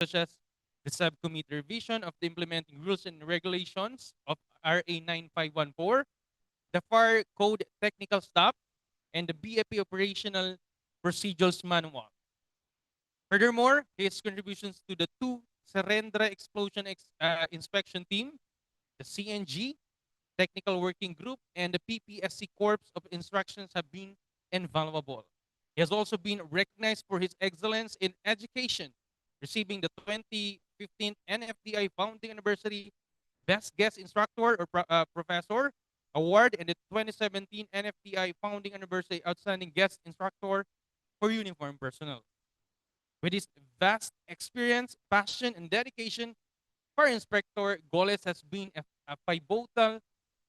such as the subcommittee revision of the implementing rules and regulations of RA 9514, the FAR Code Technical Staff, and the BFP Operational Procedures Manual. Furthermore, his contributions to the two Serendra Explosion Inspection Team, the CNG, Technical Working Group, and the PPSC Corps of Instructions have been invaluable. He has also been recognized for his excellence in education, receiving the 2015 NFDI Founding Anniversary Best Guest Instructor or Professor Award and the 2017 NFDI Founding Anniversary Outstanding Guest Instructor for Uniform Personnel. With his vast experience, passion, and dedication, Fire Inspector Goles has been a pivotal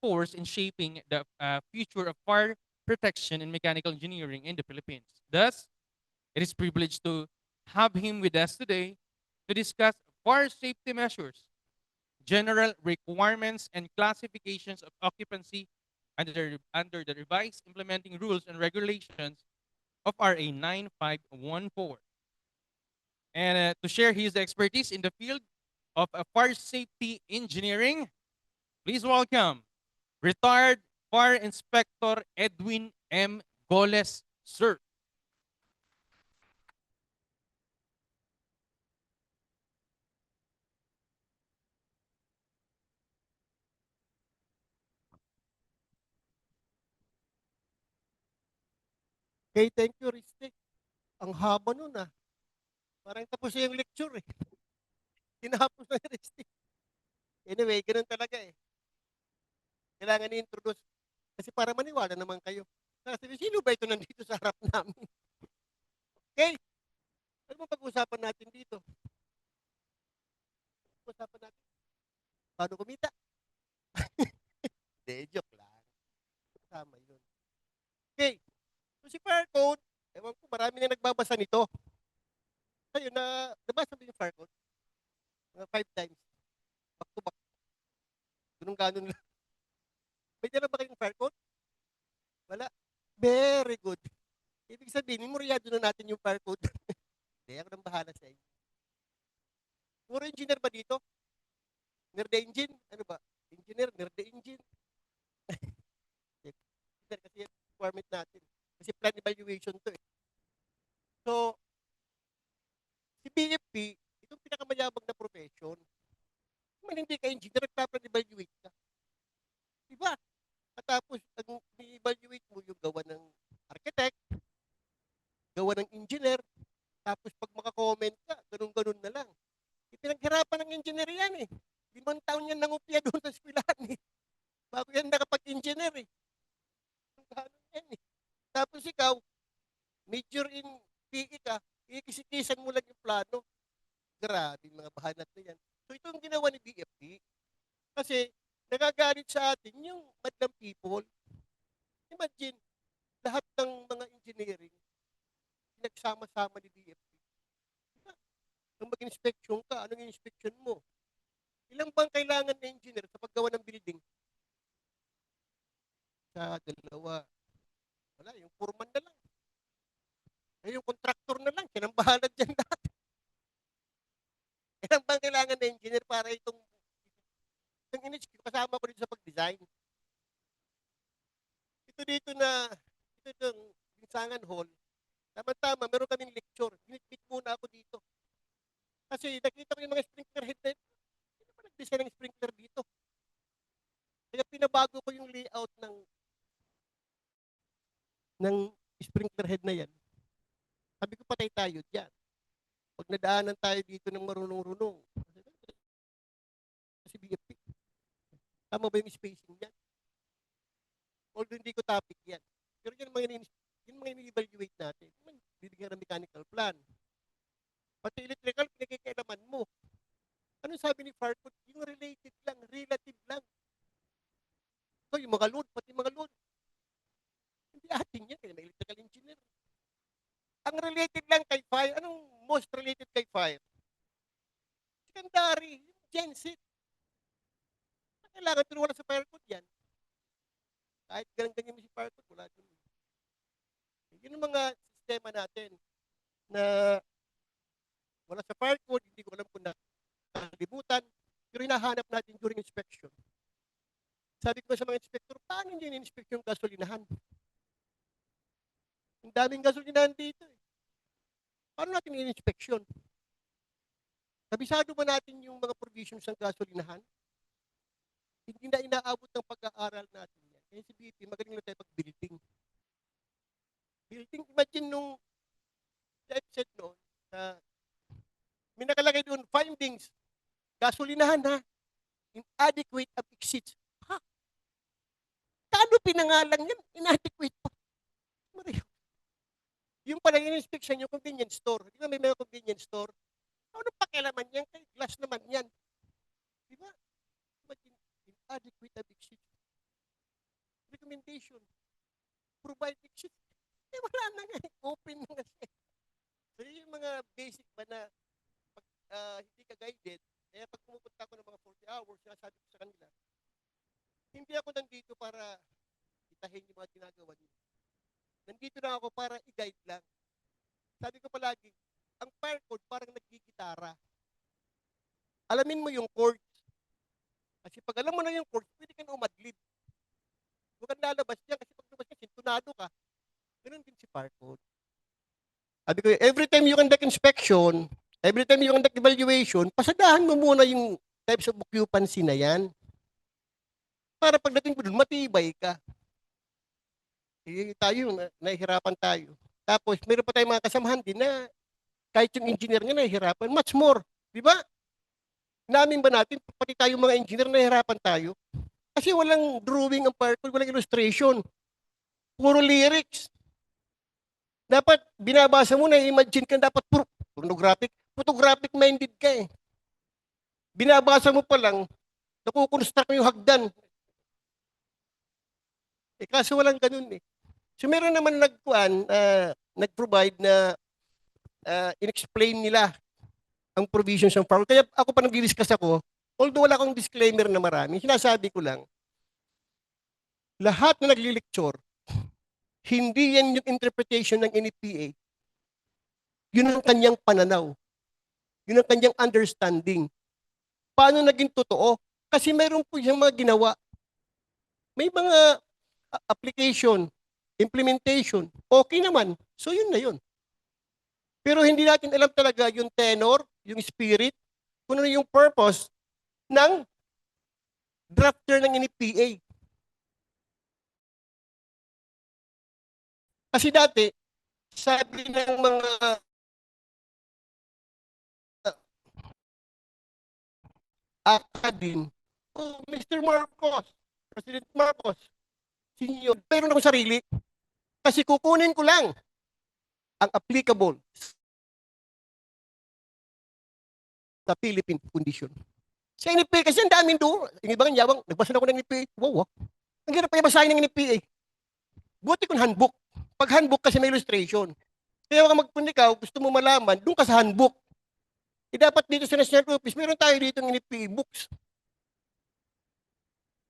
force in shaping the future of fire protection and mechanical engineering in the Philippines. Thus, it is privileged to have him with us today to discuss fire safety measures, general requirements, and classifications of occupancy under the revised implementing rules and regulations of RA 9514. And to share his expertise in the field of fire safety engineering, please welcome retired Fire Inspector Edwin M. Goles, sir. Okay, thank you, Ristik. Ang haba nun ah. Parang tapos na yung lecture eh. Tinapos na yung Ristik. Anyway, ganun talaga eh. Kailangan i-introduce. Kasi para maniwala naman kayo. Kasi sino ba ito nandito sa harap namin? Okay, ano mo pag-usapan natin dito? Pag-usapan natin, paano kumita? Hindi, joke lang. Tama yun. Okay, so si fire code, ewan ko, marami na nagbabasa nito. Kayo na, nabasa mo yung fire code? Mga 5 times. Back to back. Ganun-ganon lang. May dala ba kayong fire code? Wala. Very good. Ibig sabihin, memoryado na natin yung fire code. Hindi, ako nang bahala sa inyo. Puro engineer ba dito? Nerd engine? Ano ba? Engineer, nerd engine? Engineer kasi yung requirement natin. Kasi plan evaluation to eh. So, si BFP, itong pinakamayabang na profession. Kung hindi ka engineer, nagpa-plan evaluate ka. Diba? Katapos, ang i-evaluate mo yung gawa ng architect, gawa ng engineer, tapos pag makakomment ka, ganun-ganun na lang. Ipinaghirapan ng engineer yan eh. 5 taon yan nangupya doon sa eskwelahan eh. Bago yan nakapag-engineer eh. Ganun yan eh. Tapos ikaw, major in PE ka, ikisikisan mo lang yung plano. Grabe mga bahanat na yan. So ito ang ginawa ni BFP. Kasi nagagalit sa atin yung madlang people. Imagine, lahat ng mga engineering, pinagsama-sama ni BFP. Nung mag-inspection ka, anong inspection mo? Ilang bang kailangan na engineer sa paggawa ng building? Sa dalawa. Wala, yung foreman na lang. Eh, yung contractor na lang, siya nang bahala dyan lahat. Ilang bang kailangan na engineer para itong kasama ko dito sa pag-design. Ito dito na, ito itong Binsangan Hall, tama-tama, meron kaming lecture. Binitbit muna ako dito. Kasi nakita ko yung mga sprinkler head na ito. Hindi ba nag-design ng sprinkler dito? Kaya pinabago ko yung layout ng sprinkler head na yan. Sabi ko, patay tayo dyan. Pag nadaanan tayo dito ng marunong-runong, kasi BFP, tama ba yung spacing yan? Although hindi ko topic yan. Pero yan mga ini-evaluate natin. Bibigyan ng mechanical plan. Pati electrical, pinagkikailaman mo. Ano sabi ni Farcod? Yung related lang, relative lang. So, yung mga load, pati mga load. Hindi atin yan, kaya may electrical engineer. Ang related lang kay fire, anong most related kay fire? Secondary, genset. Kailangan pero wala sa fire code yan. Kahit ganyan mo si fire code, wala dun. Yun ang mga sistema natin na wala sa fire code, hindi ko alam hinahanap natin during inspection. Sabi ko sa mga inspector, paano hindi in-inspect yung gasolinahan? Ang daming gasolinahan dito. Paano natin in-inspection? Kabisado ba natin yung mga provisions ng gasolinahan? Hindi na inaabot ng pag-aaral natin yan. Kaya si BP, magaling na tayo pag-building. Building, imagine nung website noon, may nakalagay doon, findings, gasolinahan ha, inadequate of exits. Ha? Kano pinangalan yan? Inadequate pa. Yung pala yung inspection, yung convenience store. Di ba may mga convenience store? Ano pakialaman yan? Kay glass naman yan. Di ba? Inadequate of exits. Recommendation. Provide exit. Eh wala na nga. Open na nga siya. So yung mga basic ba na pag hindi ka guided, kaya pag pumupunta ako ng mga 40 hours, sinasabi ko sa kanila, hindi ako nandito para itahin yung mga ginagawa niyo. Nandito na ako para i-guide lang. Sabi ko palagi, ang fire code parang nagigitara. Alamin mo yung chords. Kasi pag alam mo na yung chords, pwede ka na umadlib. Huwag kang lalabas yan kasi pag lumabas ka, sintunado ka. Ganun din si fire code. Sabi ko, every time you conduct inspection, every time you conduct evaluation, pasadahan mo muna yung types of occupancy na yan. Para pagdating mo dun, matibay ka. Tayo, nahihirapan tayo. Tapos, meron pa tayong mga kasamahan din na kahit yung engineer nga nahihirapan, much more. Di ba? Namin ba natin, pati tayo mga engineer, nahihirapan tayo? Kasi walang drawing ang fire code, walang illustration. Puro lyrics. Dapat, binabasa mo na, imagine ka, dapat pornographic, photographic minded ka eh. Binabasa mo pa lang, nakukonstruct mo yung hagdan. Eh, kaso walang ganun eh. So meron naman nag-provide na in-explain nila ang provisions ng fire code. Kaya ako pa nag-discuss ako, although wala akong disclaimer na marami, sinasabi ko lang, lahat na nagli-lecture, hindi yan yung interpretation ng NFPA. Yun ang kanyang pananaw. Yun ang kanyang understanding. Paano naging totoo? Kasi mayroon po siyang mga ginawa. May mga application, implementation, okay naman. So yun na yun. Pero hindi natin alam talaga yung tenor, yung spirit, kung ano yung purpose ng drafter ng NFPA. Kasi dati, sabi ng mga academe, oh, Mr. Marcos, President Marcos, senior, pero akong sarili, kasi kukunin ko lang ang applicable sa Philippine condition. Sa NFPA, kasi ang daming doon. Yung ibang yabang, nagbasa na ako ng NFPA. Wow, ang hirap pa basahin ng NFPA. Buti kung handbook. Pag handbook kasi may illustration. Kaya ka magpunikaw, gusto mo malaman, doon ka sa handbook. E dapat dito sa National Office, meron tayo dito ng NFPA books.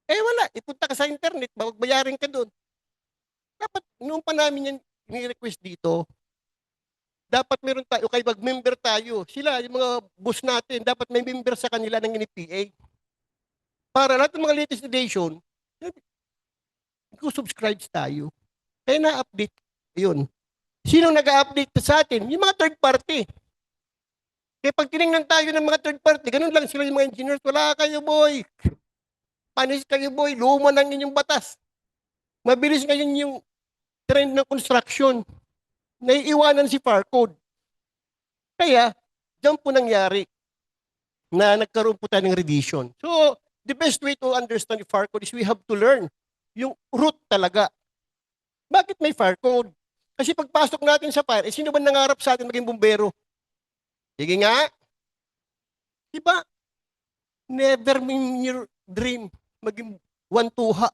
Eh wala, ipunta ka sa internet, magbayarin ka doon. Dapat, noong pa namin yan, ni-request dito, dapat meron tayo, kaya mag-member tayo. Sila, yung mga boss natin, dapat may member sa kanila ng NFPA. Para lahat ng mga latest edition, subscribe tayo. Kaya na-update. Yun. Sino nag-update sa atin? Yung mga third party. Kaya pag tinignan tayo ng mga third party, ganun lang sila yung mga engineers. Wala kayo, boy. Panis kayo, boy. Luma ng inyong batas. Mabilis ngayon yung trend ng construction. Naiiwanan si fire code. Kaya, diyan po nangyari na nagkaroon po tayo ng revision. So, the best way to understand the fire code is we have to learn yung root talaga. Bakit may fire code? Kasi pagpasok natin sa fire, sino ba nangarap sa atin maging bumbero? Sige nga. Diba? Never in your dream maging wantuha.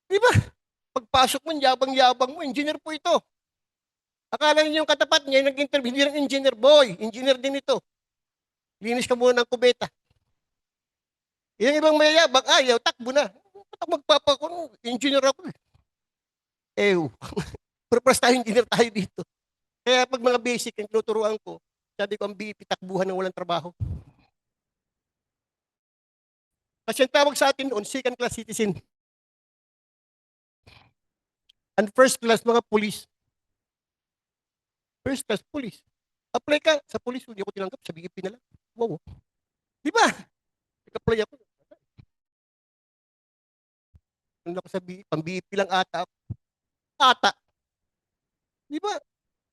Diba? Pagpasok mo, yabang-yabang mo, engineer po ito. Akala niyo yung katapat niya, nag-interview ng engineer, boy, engineer din ito. Linis ka muna ng kubeta. Yung ibang mayayabang, ayaw, takbo na. Magpapakon, engineer ako. Purpose tayo, engineer tayo dito. Kaya pag mga basic yung tinuturuan ko, sabi ko ang BP, takbuhan ng walang trabaho. Kasi ang tawag sa atin noon, second class citizen. And first class mga police. First class police. Apply ka sa police, hindi ako tinanggap, sa BEP na lang. Wow. Di ba? Nag-apply ako. Nung ako sa BEP, pang BEP lang ata ako. Ata. Di ba?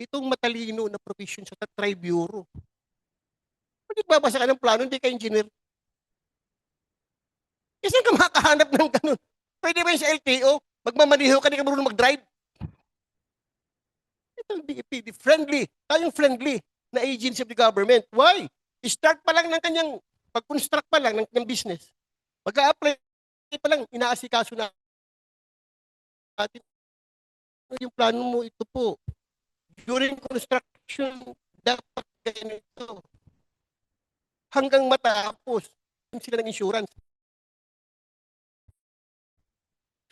Itong matalino na profession sa Tri-Bureau. Pag nagbabasa ka ng plano, hindi ka engineer. Kasi ka makahanap ng ganun. Pwede ba yung sa LTO? Magmamaniho ka, di ka marunong mag-drive. Ito ang BEP, friendly. Tayong friendly na agency of the government. Why? Start pa lang ng kanyang, pag-construct pa lang ng business. Pag-a-apply pa lang, inaasikaso na natin. Yung plano mo, ito po. During construction, dapat ganito. Hanggang matapos, sila ng insurance.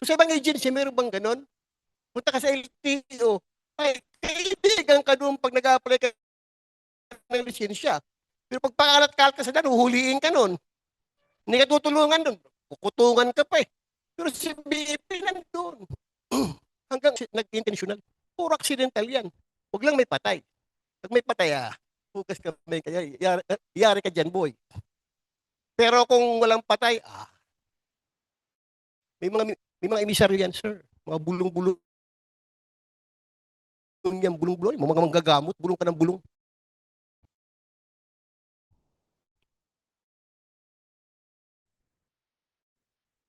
So sa ibang agency, meron bang ganon? Punta ka sa LTO, ay, kaibigan ka doon pag nag-apply ka ng lisensya. Pero pag pakalat-kalat ka sa daan, huhuliin ka noon. Hindi ka tutulungan doon. Kukutungan ka pa eh. Pero si BEP nandun. Hanggang nag-intentional. Puro accidental yan. Huwag lang may patay. Pag may patay, hugas ka may kaya, yari ka dyan, boy. Pero kung walang patay, may mga emisaryo yan, sir. Mga bulong-bulong yan, bulong-bulong. Mga manggagamot, bulong ka ng bulong.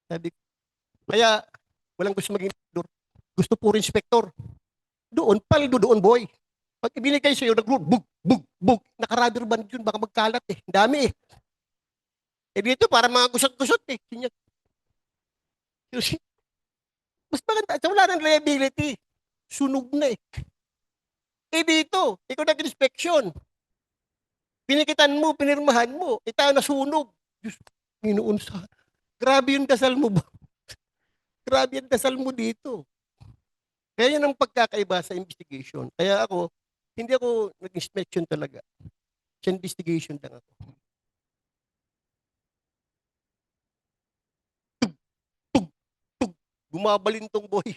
Sabi, kaya walang gusto maging inspektor. Gusto puro inspektor. Doon, paldo doon, boy. Pag ibinigay sa'yo, bug, bug, bug. Naka-rubber band yun, baka magkalat eh. Dami eh. Eh dito, para mga gusot-gusot eh. Mas maganda, wala ng liability. Sunog na eh. Eh dito, ikaw nag-inspection. Pinikitan mo, pinirmahan mo. Tayo nasunog. Diyos, Pinoon sa... Grabe yung dasal mo ba? Grabe yung dasal mo dito. Kaya yan ang pagkakaiba sa investigation. Kaya ako, hindi ako nag-inspection talaga. Sa investigation lang ako. Tug, tug. Gumabalintong boy.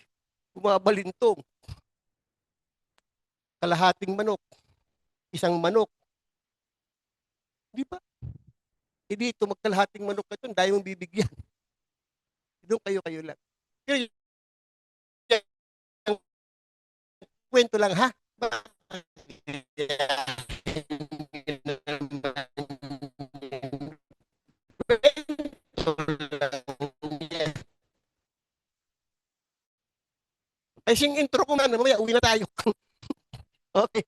Gumabalintong. Kalahating manok. Isang manok. Di ba? Eh dito, magkalahating manok ka ito, dahil mong bibigyan. Doon kayo lang. Pero kwento lang, ha? Ay, sing intro ko na, mamaya uwi na tayo. Okay.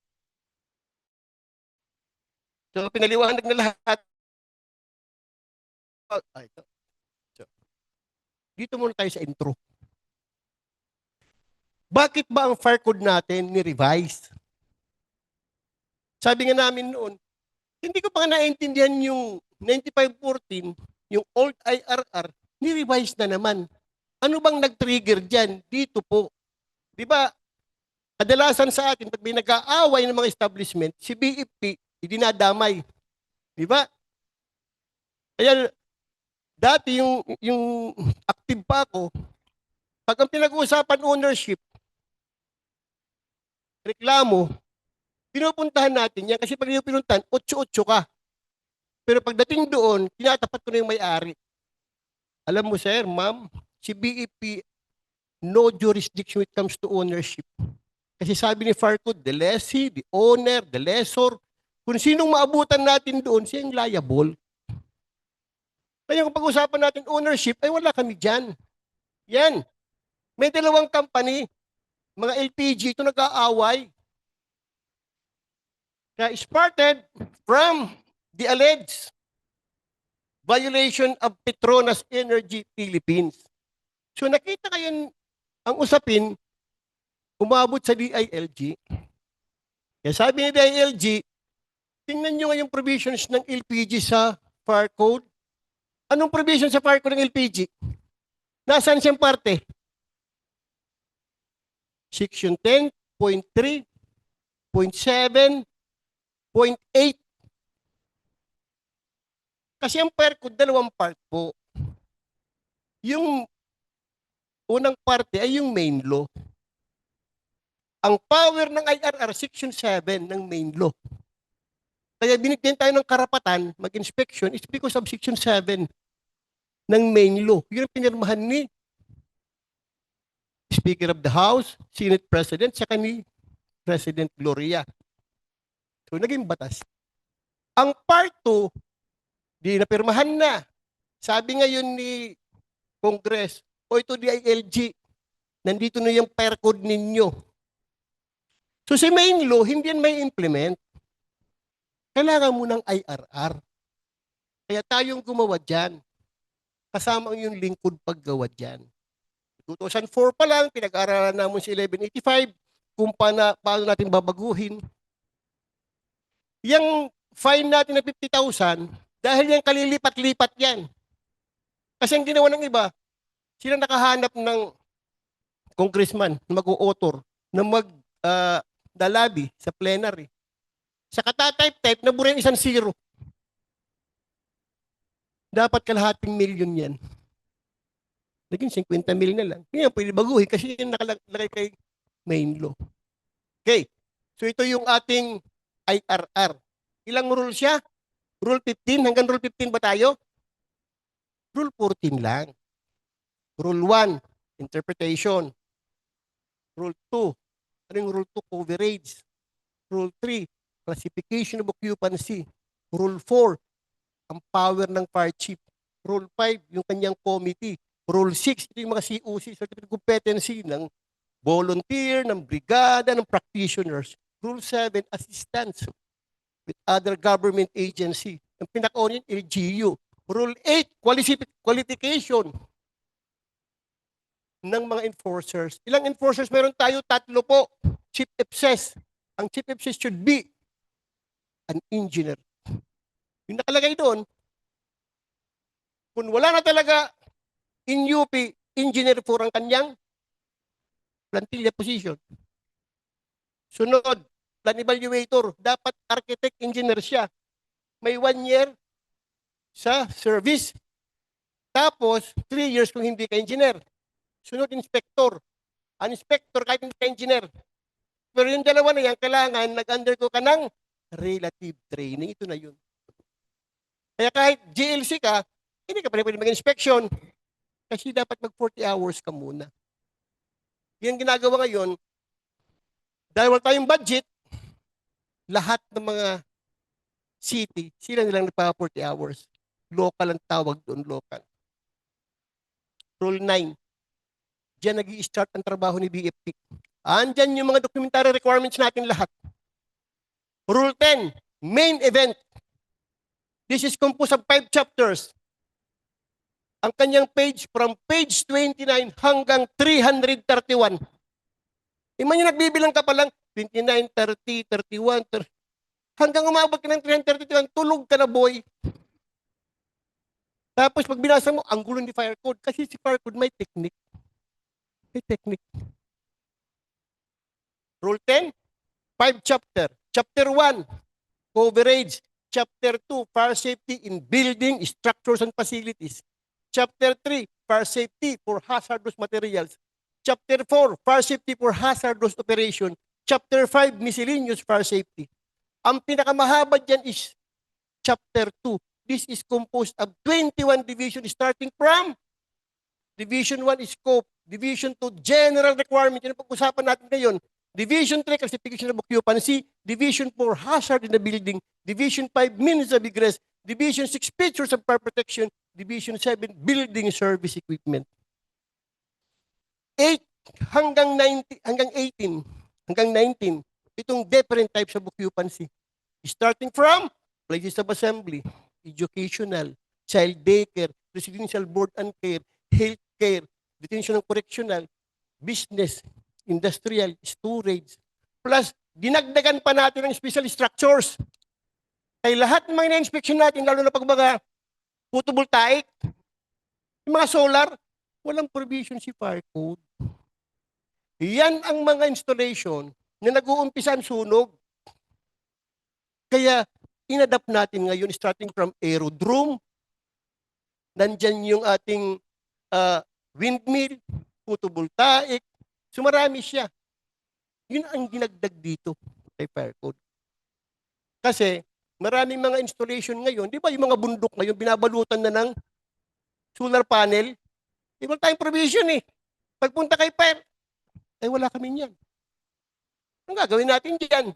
So, pinaliwanag na lahat. Ito. So, dito muna tayo sa intro. Bakit ba ang fire code natin ni-revise? Sabi nga namin noon, hindi ko pa naintindihan yung 9514, yung old IRR, ni-revise na naman. Ano bang nag-trigger dyan? Dito po. Di ba, kadalasan sa atin, pag may nag-aaway ng mga establishment, si BEP, dinadamay. Di ba? Kaya, dati yung active pa ako, pag ang pinag-uusapan ownership, reklamo, pinupuntahan natin yan kasi pag yung pinuntahan, 8-8 ka. Pero pagdating doon, tinatapat ko na yung may-ari. Alam mo sir, ma'am, si BEP, no jurisdiction when it comes to ownership. Kasi sabi ni Farcod, the lessee, the owner, the lessor, kung sinong maabutan natin doon, siya yung liable. Kaya kung pag-usapan natin ownership, ay wala kami dyan. Yan. May dalawang company, mga LPG, ito nag-aaway. Kaya started from the alleged violation of Petronas Energy Philippines. So nakita kayo ang usapin, umabot sa DILG. Kaya sabi ni DILG, tingnan nyo nga yung provisions ng LPG sa Fire Code. Anong provision sa Fire Code ng LPG? Nasaan siyang parte? Section 10.3, 0.7, 0.8. Kasi ang Fire Code, dalawang part po. Yung unang parte ay yung main law. Ang power ng IRR, Section 7 ng main law. Kaya binigyan tayo ng karapatan mag-inspection is because of Section 7 ng main law. Yun ang pinirmahan ni Speaker of the House, Senate President, saka ni President Gloria. So, naging batas. Ang part 2, di napirmahan na. Sabi ngayon ni Congress, o ito DILG, nandito na yung fire code ninyo. So, si main law, hindi yan may implement. Kailangan mo ng IRR. Kaya tayong gumawa dyan. Kasama ang yung lingkod paggawa dyan. 2004 pa lang, pinag-aaralan namin si 1185 kung paano natin babaguhin. Yung fine natin na 50,000, dahil yung kalilipat-lipat yan. Kasi ang ginawa ng iba, sila nakahanap ng congressman na mag-o-author, na mag-dalabi sa plenary. Sa katatype-type, nabura yung isang zero. Dapat kalahating milyon yan. Naging 50 million na lang. Ngayon, pwede baguhin kasi yung nakalagay kay main law. Okay. So ito yung ating IRR. Ilang rule siya? Rule 15. Hanggang rule 15 ba tayo? Rule 14 lang. Rule 1, interpretation. Rule 2, ano yung rule 2? Coverage. Rule 3, classification of occupancy. Rule 4, ang power ng fire chief. Rule 5, yung kanyang committee. Rule 6, ito yung mga COC, certificate of competency ng volunteer, ng brigada, ng practitioners. Rule 7, assistance with other government agency. Ang pinaka-unin, LGU. Rule 8, qualification ng mga enforcers. Ilang enforcers meron tayo? 3 po. Chief FSS. Ang chief FSS should be an engineer. Yung nakalagay doon, kung wala na talaga in UP, engineer for ang kanyang plantilla position. Sunod, plan evaluator. Dapat architect engineer siya. May 1 year sa service. Tapos, 3 years kung hindi ka engineer. Sunod, inspector. Ang inspector kahit hindi ka engineer. Pero yung dalawa na yan, kailangan nag-undergo ka ng relative training. Ito na yun. Kaya kahit GLC ka, hindi ka pa rin pwede mag-inspection. Kasi dapat mag-40 hours ka muna. Yan ginagawa ngayon, dahil wala tayong budget, lahat ng mga city, sila nilang nagpa-40 hours. Local ang tawag doon, local. Rule 9. Diyan nag-i-start ang trabaho ni BFP. Andyan yung mga documentary requirements natin lahat. Rule 10, main event. This is composed of 5 chapters. Ang kanyang page, from page 29 hanggang 331. Iman yung nagbibilang ka pa lang, 29, 30, 31, 30. Hanggang umabot ka ng 331, tulog ka na, boy. Tapos pag binasa mo, ang gulo ni fire code. Kasi si fire code may technique. May technique. Rule 10, 5 chapter. Chapter 1, coverage. Chapter 2, fire safety in building, structures, and facilities. Chapter 3, fire safety for hazardous materials. Chapter 4, fire safety for hazardous operation. Chapter 5, miscellaneous fire safety. Ang pinakamahaba dyan is Chapter 2. This is composed of 21 divisions starting from Division 1 is scope. Division 2, general requirement. Yan ang pag-usapan natin ngayon. Division 3, classification of occupancy. Division 4, hazard in the building. Division 5, means of egress. Division 6, features of fire protection. Division 7, building service equipment. 8 hanggang 19, hanggang 18, hanggang 19, itong different types of occupancy. Starting from places of assembly, educational, child daycare, residential board and care, health care, detention and correctional, business, industrial, storage, plus dinagdagan pa natin ng special structures. Ay lahat ng mga na-inspection natin, lalo na pag mga photovoltaic, yung mga solar, walang provision si fire code. Yan ang mga installation na nag-uumpisa ang sunog. Kaya inadapt natin ngayon starting from aerodrome, nandyan yung ating windmill, photovoltaic. So marami siya. Yun ang dinagdag dito kay fire code. Kasi maraming mga installation ngayon, di ba yung mga bundok ngayon, binabalutan na ng solar panel. Di ba tayong provision eh. Pagpunta kay fire, ay wala kami niyan. Anong gagawin natin diyan?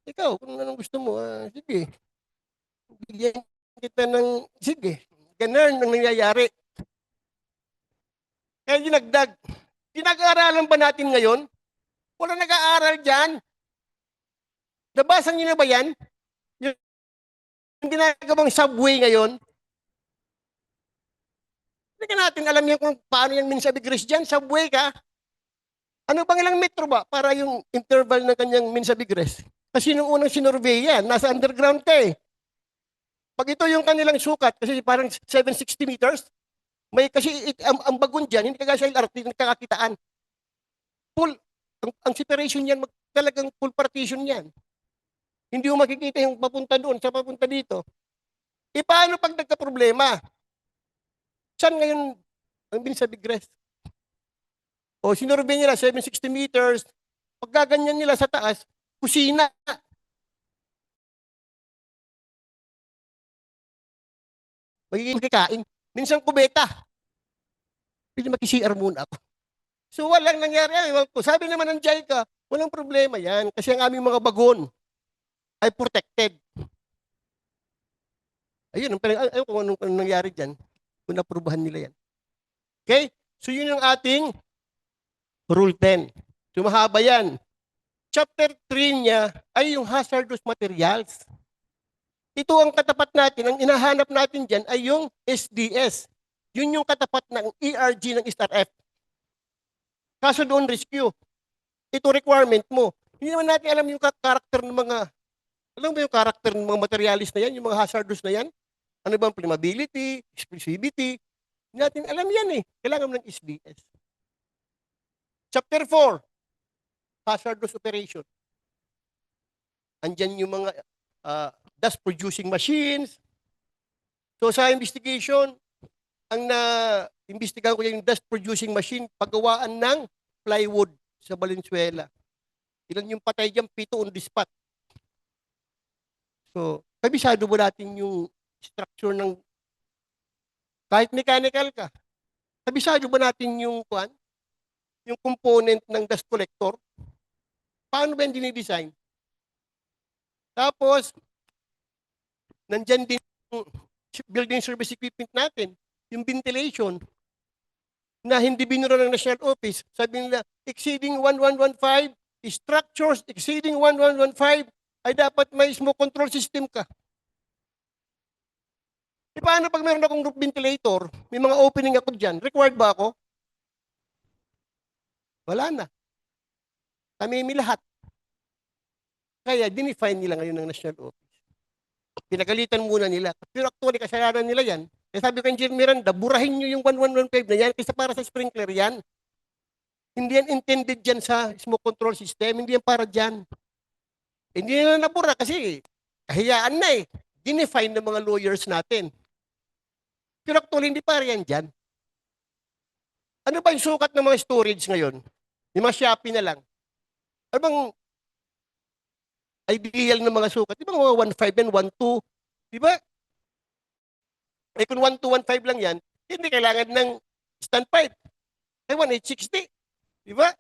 Ikaw, kung anong gusto mo, sige. Bigyan kita ng, sige. Ganun ang nangyayari. Kaya dinagdag. Pinag-aaralan ba natin ngayon? Wala nag-aaral dyan. Nabasa niyo na ba yan? Yung ginagawang subway ngayon? Hindi ka natin alam yan kung paano yan minsabigress dyan. Subway ka. Ano bang ilang metro ba para yung interval ng kanyang minsabigress? Kasi nung unang sinurvey yan, nasa underground ka eh. Pag ito yung kanilang sukat, kasi parang 760 meters, may kasi ang bagon dyan, hindi kagaya sa LRT, nagkakakitaan. Full, ang separation yan, talagang full partition yan. Hindi mo makikita yung papunta doon, sa papunta dito. E paano pag nagka-problema? Saan ngayon ang minsabigress? O sinurvey nila, 760 meters, pagkaganyan nila sa taas, kusina. Magiging kikain. Minsan kubeta. Pwede mag-CR muna ako. So walang nangyari. Sabi naman ng JICA, walang problema yan. Kasi ang aming mga bagon ay protected. Ayun, ayun kung anong nangyari dyan. Kung naprubahan nila yan. Okay? So yun yung ating Rule 10. So mahaba yan. Chapter 3 niya ay yung hazardous materials. Ito ang katapat natin, ang inahanap natin dyan ay yung SDS. Yun yung katapat ng ERG ng StarF. Kaso doon rescue. Ito requirement mo. Hindi naman natin alam yung karakter ng mga, alam mo yung karakter ng mga materialis na yan, yung mga hazardous na yan? Ano ba ang flammability, explosivity? Hindi natin alam yan eh. Kailangan mo ng SDS. Chapter 4, hazardous operation. Andyan yung mga dust-producing machines. So sa investigation, ang na-investigahan ko yung dust-producing machine, paggawaan ng plywood sa Valenzuela. Ilan yung patay dyan? 7 on the spot. So, kabisado mo natin yung structure ng, kahit mechanical ka, kabisado ba natin yung component ng dust collector? Paano ba yung dinidesign? Tapos, nandyan din yung building service equipment natin, yung ventilation, na hindi binura ng National Office. Sabi nila, exceeding 1115, structures exceeding 1115, ay dapat may smoke control system ka. E paano pag meron akong roof ventilator, may mga opening ako dyan, required ba ako? Wala na. Tamimi lahat. Kaya dinefine nila ngayon ng National Office. Pinagalitan muna nila. Pero actually, kasalanan nila yan. Kaya sabi ko, Engineer Miranda, burahin nyo yung 1115 na yan kasi para sa sprinkler yan. Hindi yan intended dyan sa smoke control system. Hindi yan para dyan. Hindi nila nabura kasi kahiyaan na eh. Dinefine ng mga lawyers natin. Pero actually, hindi para yan dyan. Ano ba yung sukat ng mga storage ngayon? Yung mga Shopee na lang. Ano bang ideal ng mga sukat? Di ba mga 1.5 yan, 1.2? Di ba? Eh kung 1.2, 1.5 lang yan, hindi kailangan ng stand pipe. Eh 1.860. Di ba?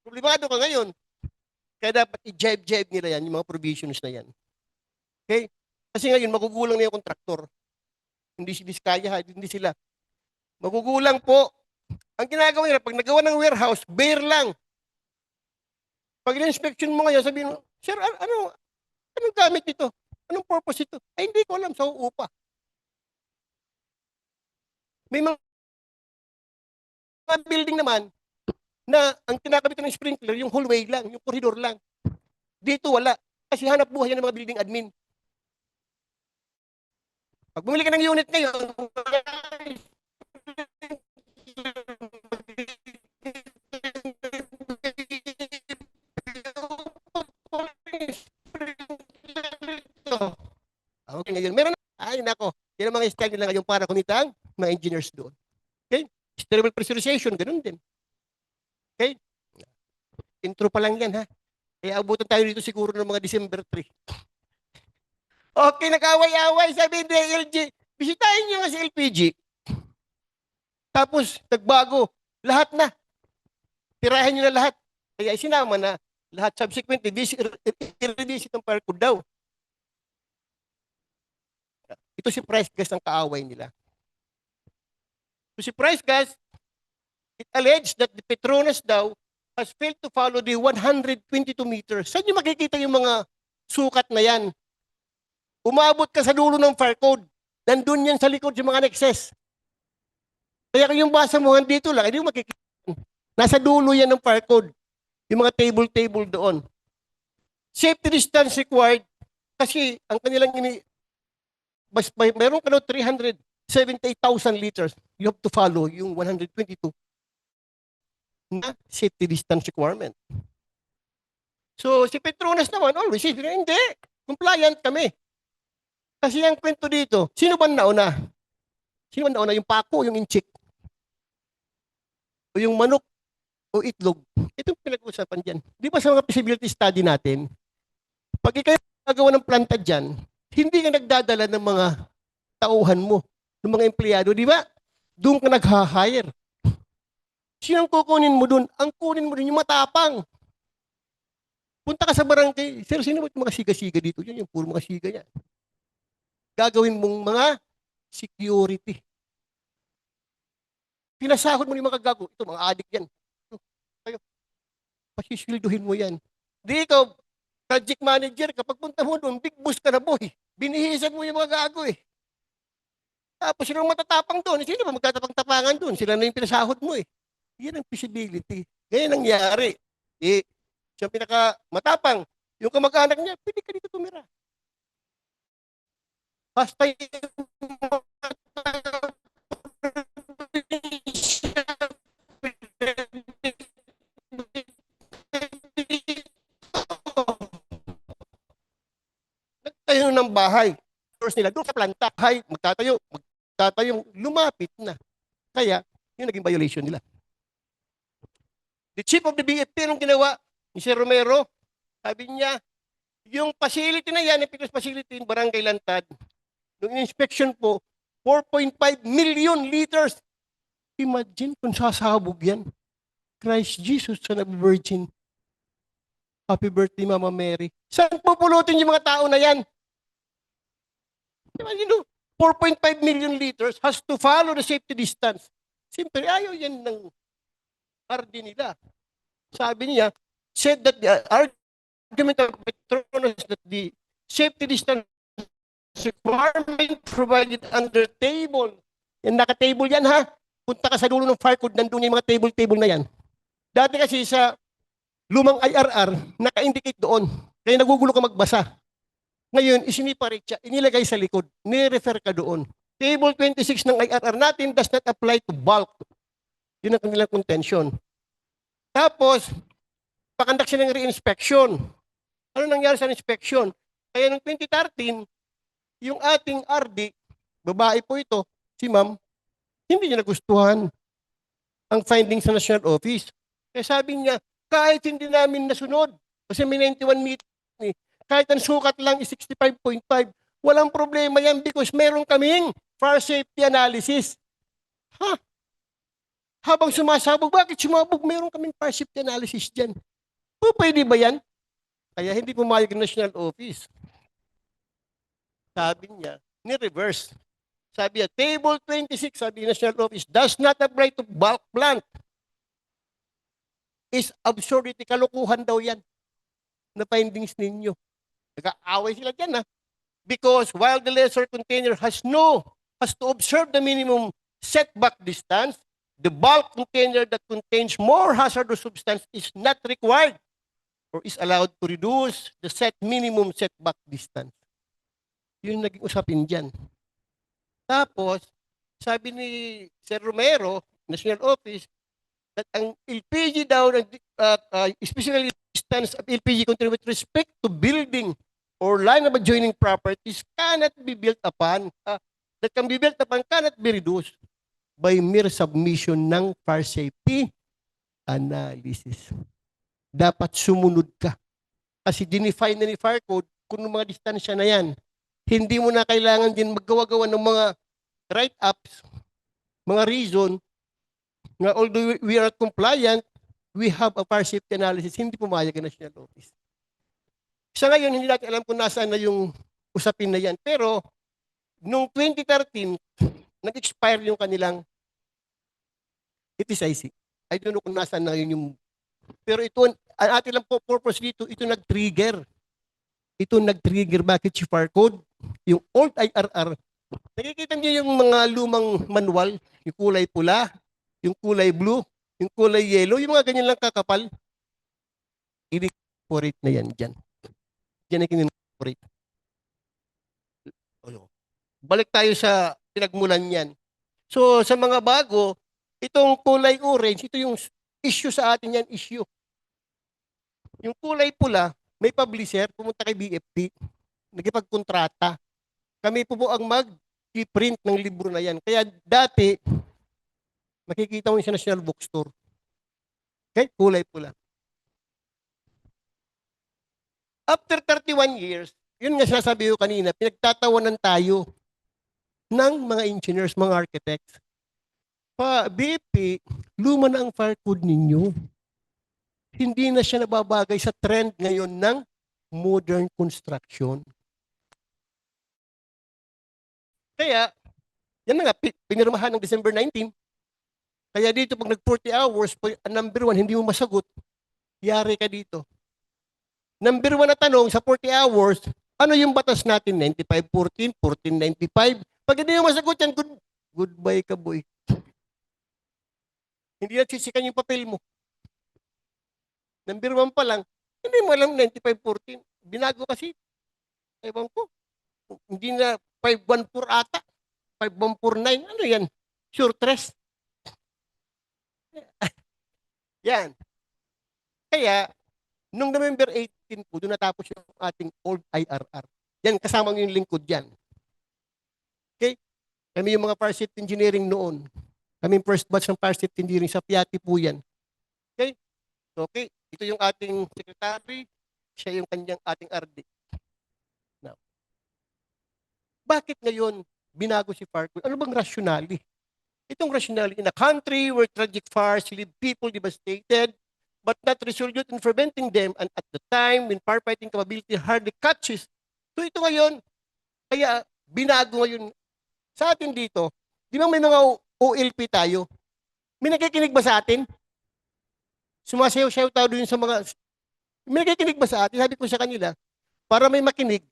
Problemado ka ngayon. Kaya dapat i-jibe nila yan, yung mga provisions na yan. Okay? Kasi ngayon, magugulang na yung kontraktor. Hindi si Diskaya, hindi sila. Magugulang po. Ang ginagawa nila, pag nagawa ng warehouse, bare lang. Pag in-inspection mo ngayon, sabihin mo, Sir, anong gamit ito? Anong purpose ito? Ay, hindi ko alam, sa uupa. May mga building naman na ang kinakabit ng sprinkler, yung hallway lang, yung corridor lang. Dito wala. Kasi hanap buhay yan ng mga building admin. Pag bumili ka ng unit ngayon, okay, ngayon, meron na. Ay, nako. Yan ang mga style nila ngayon para kumitang mga engineers doon. Steerable pressurization, ganun din. Okay? Intro pa lang yan, ha? Kaya abutan tayo dito siguro ng mga December 3. Okay, nag-away-away, sabi ni LG, bisitahin niyo nga si LPG. Tapos, nagbago. Lahat na. Tirahan niyo na lahat. Kaya sinama na lahat. Subsequently, i-revisit ang fire code daw. Ito si Price Gas ang kaaway nila. So si Price Gas, it alleged that the Petronas daw has failed to follow the 122 meters. Saan niyo makikita yung mga sukat na yan? Umabot ka sa dulo ng fire code. Nandun yan sa likod yung mga annexes. Kaya kung yung basa mo dito lang, hindi mo makikita. Nasa dulo yan ng fire code. Yung mga table doon. Safety distance required kasi ang kanilang meron ka daw 378,000 liters. You have to follow yung 122 na safety distance requirement. So, si Petronas naman, always says, hindi, compliant kami. Kasi ang kwento dito, sino ba nauna? Sino ba nauna? Yung pako, yung inchik? O yung manok, o itlog? Itong pinag-uusapan dyan. Di ba sa mga feasibility study natin, pag ikaw nagawa ng planta dyan, hindi ka nagdadala ng mga tauhan mo, ng mga empleyado, di ba? Doon ka nag-hire. Sinong kukunin mo doon? Ang kunin mo doon yung matapang. Punta ka sa barangay, sir, sino ba yung mga siga-siga dito? Yan, yung puro mga siga yan. Gagawin mong mga security. Pinasahod mo yung mga gago. Ito, mga adik yan. Kayo, pasisilduhin mo yan. Di ikaw, project manager, kapag punta mo doon, big boss ka na boy. Binihisan mo yung mga gago eh. Tapos sino matatapang doon? Sino ba magtatapang-tapangan doon? Sila na yung pinasahod mo eh. Yan ang feasibility. Ganyan nangyari. Eh, siya pinaka matapang. Yung kamag-anak niya, pwede ka dito tumira. Basta yung nagtayo ng bahay. First nila, doon sa planta, magtatayo, lumapit na. Kaya, yun naging violation nila. The chief of the BFP, anong ginawa? Ni Sir Romero, sabi niya, yung facility na yan, yung facility in Barangay Lantad, yung inspection po, 4.5 million liters. Imagine kung sasabog yan. Christ Jesus, Son of the Virgin. Happy birthday, Mama Mary. Saan pupulutin yung mga tao na yan? You know, 4.5 million liters has to follow the safety distance. Siyempre, ayaw yan ng RD nila. Sabi niya, said that the argument of Petronas that the safety distance requirement provided under table. Yan, naka-table yan ha. Punta ka sa dulo ng fire code, nandun yung mga table na yan. Dati kasi sa lumang IRR, naka-indicate doon. Kaya nagugulo ka magbasa. Ngayon, isiniparate siya, inilagay sa likod, ni-refer ka doon. Table 26 ng IRR natin does not apply to bulk. Yun ang kanilang contention. Tapos, pakandak siya ng re-inspection. Ano nangyari sa inspection? Kaya noong 2013, yung ating RD, babae po ito, si ma'am, hindi niya nagustuhan ang findings sa National Office. Kaya sabi niya, kahit hindi namin nasunod, kasi may 91 meter, kahit ang sukat lang is 65.5, walang problema yan because meron kaming fire safety analysis. Ha? Habang sumasabog, bakit sumabog? Meron kaming fire safety analysis dyan. Pwede ba yan? Kaya hindi pumayag ng National Office. Sabi niya, ni-reverse. Sabi niya, Table 26, sabi ng National Office, does not apply to bulk plant. Is absurdity. Kalukuhan daw yan na findings ninyo. Nag-aaway sila dyan ha. Because while the lesser container has to observe the minimum setback distance, the bulk container that contains more hazardous substance is not required or is allowed to reduce the minimum setback distance. Yun naging usapin dyan. Tapos, sabi ni Sir Romero, National Office, that ang LPG daw, especially distance of LPG container with respect to building or line of adjoining properties cannot be built upon, that can be built upon cannot be reduced. by mere submission ng fire safety analysis. Dapat sumunod ka. Kasi dinefine na ni fire code kung yung mga distansya na yan. Hindi mo na kailangan din maggawa-gawa ng mga write-ups, mga reason, na although we are compliant, we have a fire safety analysis, hindi pumayag ang National Office. Sa ngayon, hindi natin alam kung nasaan na yung usapin na yan. Pero, noong 2013, nag-expire yung kanilang ITSIC. I don't know kung nasaan na yun yung... Pero ito, ang ating lang po purpose dito, ito nag-trigger. Ito nag-trigger. Bakit si fire code? Yung old IRR. Nakikita niyo yung mga lumang manual, yung kulay pula, yung kulay blue, yung kulay yellow, yung mga ganyan lang kakapal. I-incorporate na yan dyan. Diyan ay kinincorporate. Balik tayo sa pinagmulan niyan. So, sa mga bago, itong kulay orange, ito yung issue sa atin yan, issue. Yung kulay pula, may publisher, pumunta kay BFP, nagipagkontrata. Kami po ang mag-print ng libro na yan. Kaya dati, makikita mo yung sa National Bookstore. Okay? Kulay pula. After 31 years, yun nga sinasabi ko kanina, pinagtatawanan tayo ng mga engineers, mga architects. BFP, luma na ang fire code ninyo. Hindi na siya nababagay sa trend ngayon ng modern construction. Kaya, yan na nga, pinirmahan ng December 19. Kaya dito, pag nag-40 hours, number 1, hindi mo masagot, yari ka dito. Number 1 na tanong, sa 40 hours, ano yung batas natin? 95-14, 14-95. Pag hindi mo masagot yan, goodbye ka, boy. Hindi na sisikan yung papel mo. Number 1 pa lang, hindi mo alam 95-14. Binago kasi. Ewan ko. Hindi na 514 ata. 5149. Ano yan? Sure tres. Yan. Kaya, nung November 18 po, doon natapos yung ating old IRR. Yan, kasama yung lingkod yan. Okay? Kami yung mga fire safety engineering noon. Kami yung first batch ng fire safety engineering sa Piatti po yan. Okay? Okay. Ito yung ating secretary. Siya yung kanyang ating RD. Now, bakit ngayon binago si fire code? Ano bang rationale? Itong rationale, in a country where tragic fires leave people devastated, but not resolute in preventing them, and at the time when firefighting capability hardly catches. So ito ngayon, kaya binago ngayon sa atin dito. Di ba may mga OLP tayo? May nakikinig ba sa atin? Sumasayaw-sayaw tayo dun sa mga... May nakikinig ba sa atin? Sabi ko sa kanila, para may makinig,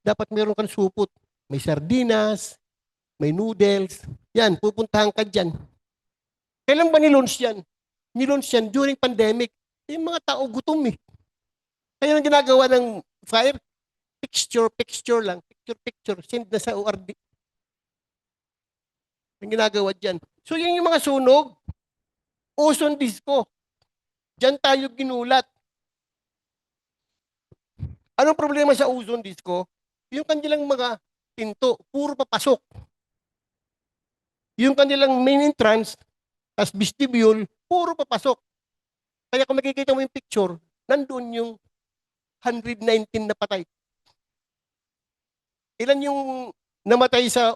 dapat meron kang supot. May sardinas, may noodles. Yan, pupuntahan ka dyan. Kailan ba nilunch yan? Nilunch yan during pandemic. Yung mga tao gutom eh. Kaya ang ginagawa ng fire, picture lang. Picture, send na sa ORD. Yung ginagawa dyan. So yun yung mga sunog, ozone disco. Diyan tayo ginulat. Anong problema sa ozone disco? Yung kanilang mga pinto, puro papasok. Yung kanilang main entrance, as vestibule, puro papasok. Kaya kung makikita mo yung picture, nandun yung 119 na patay. Ilan yung namatay sa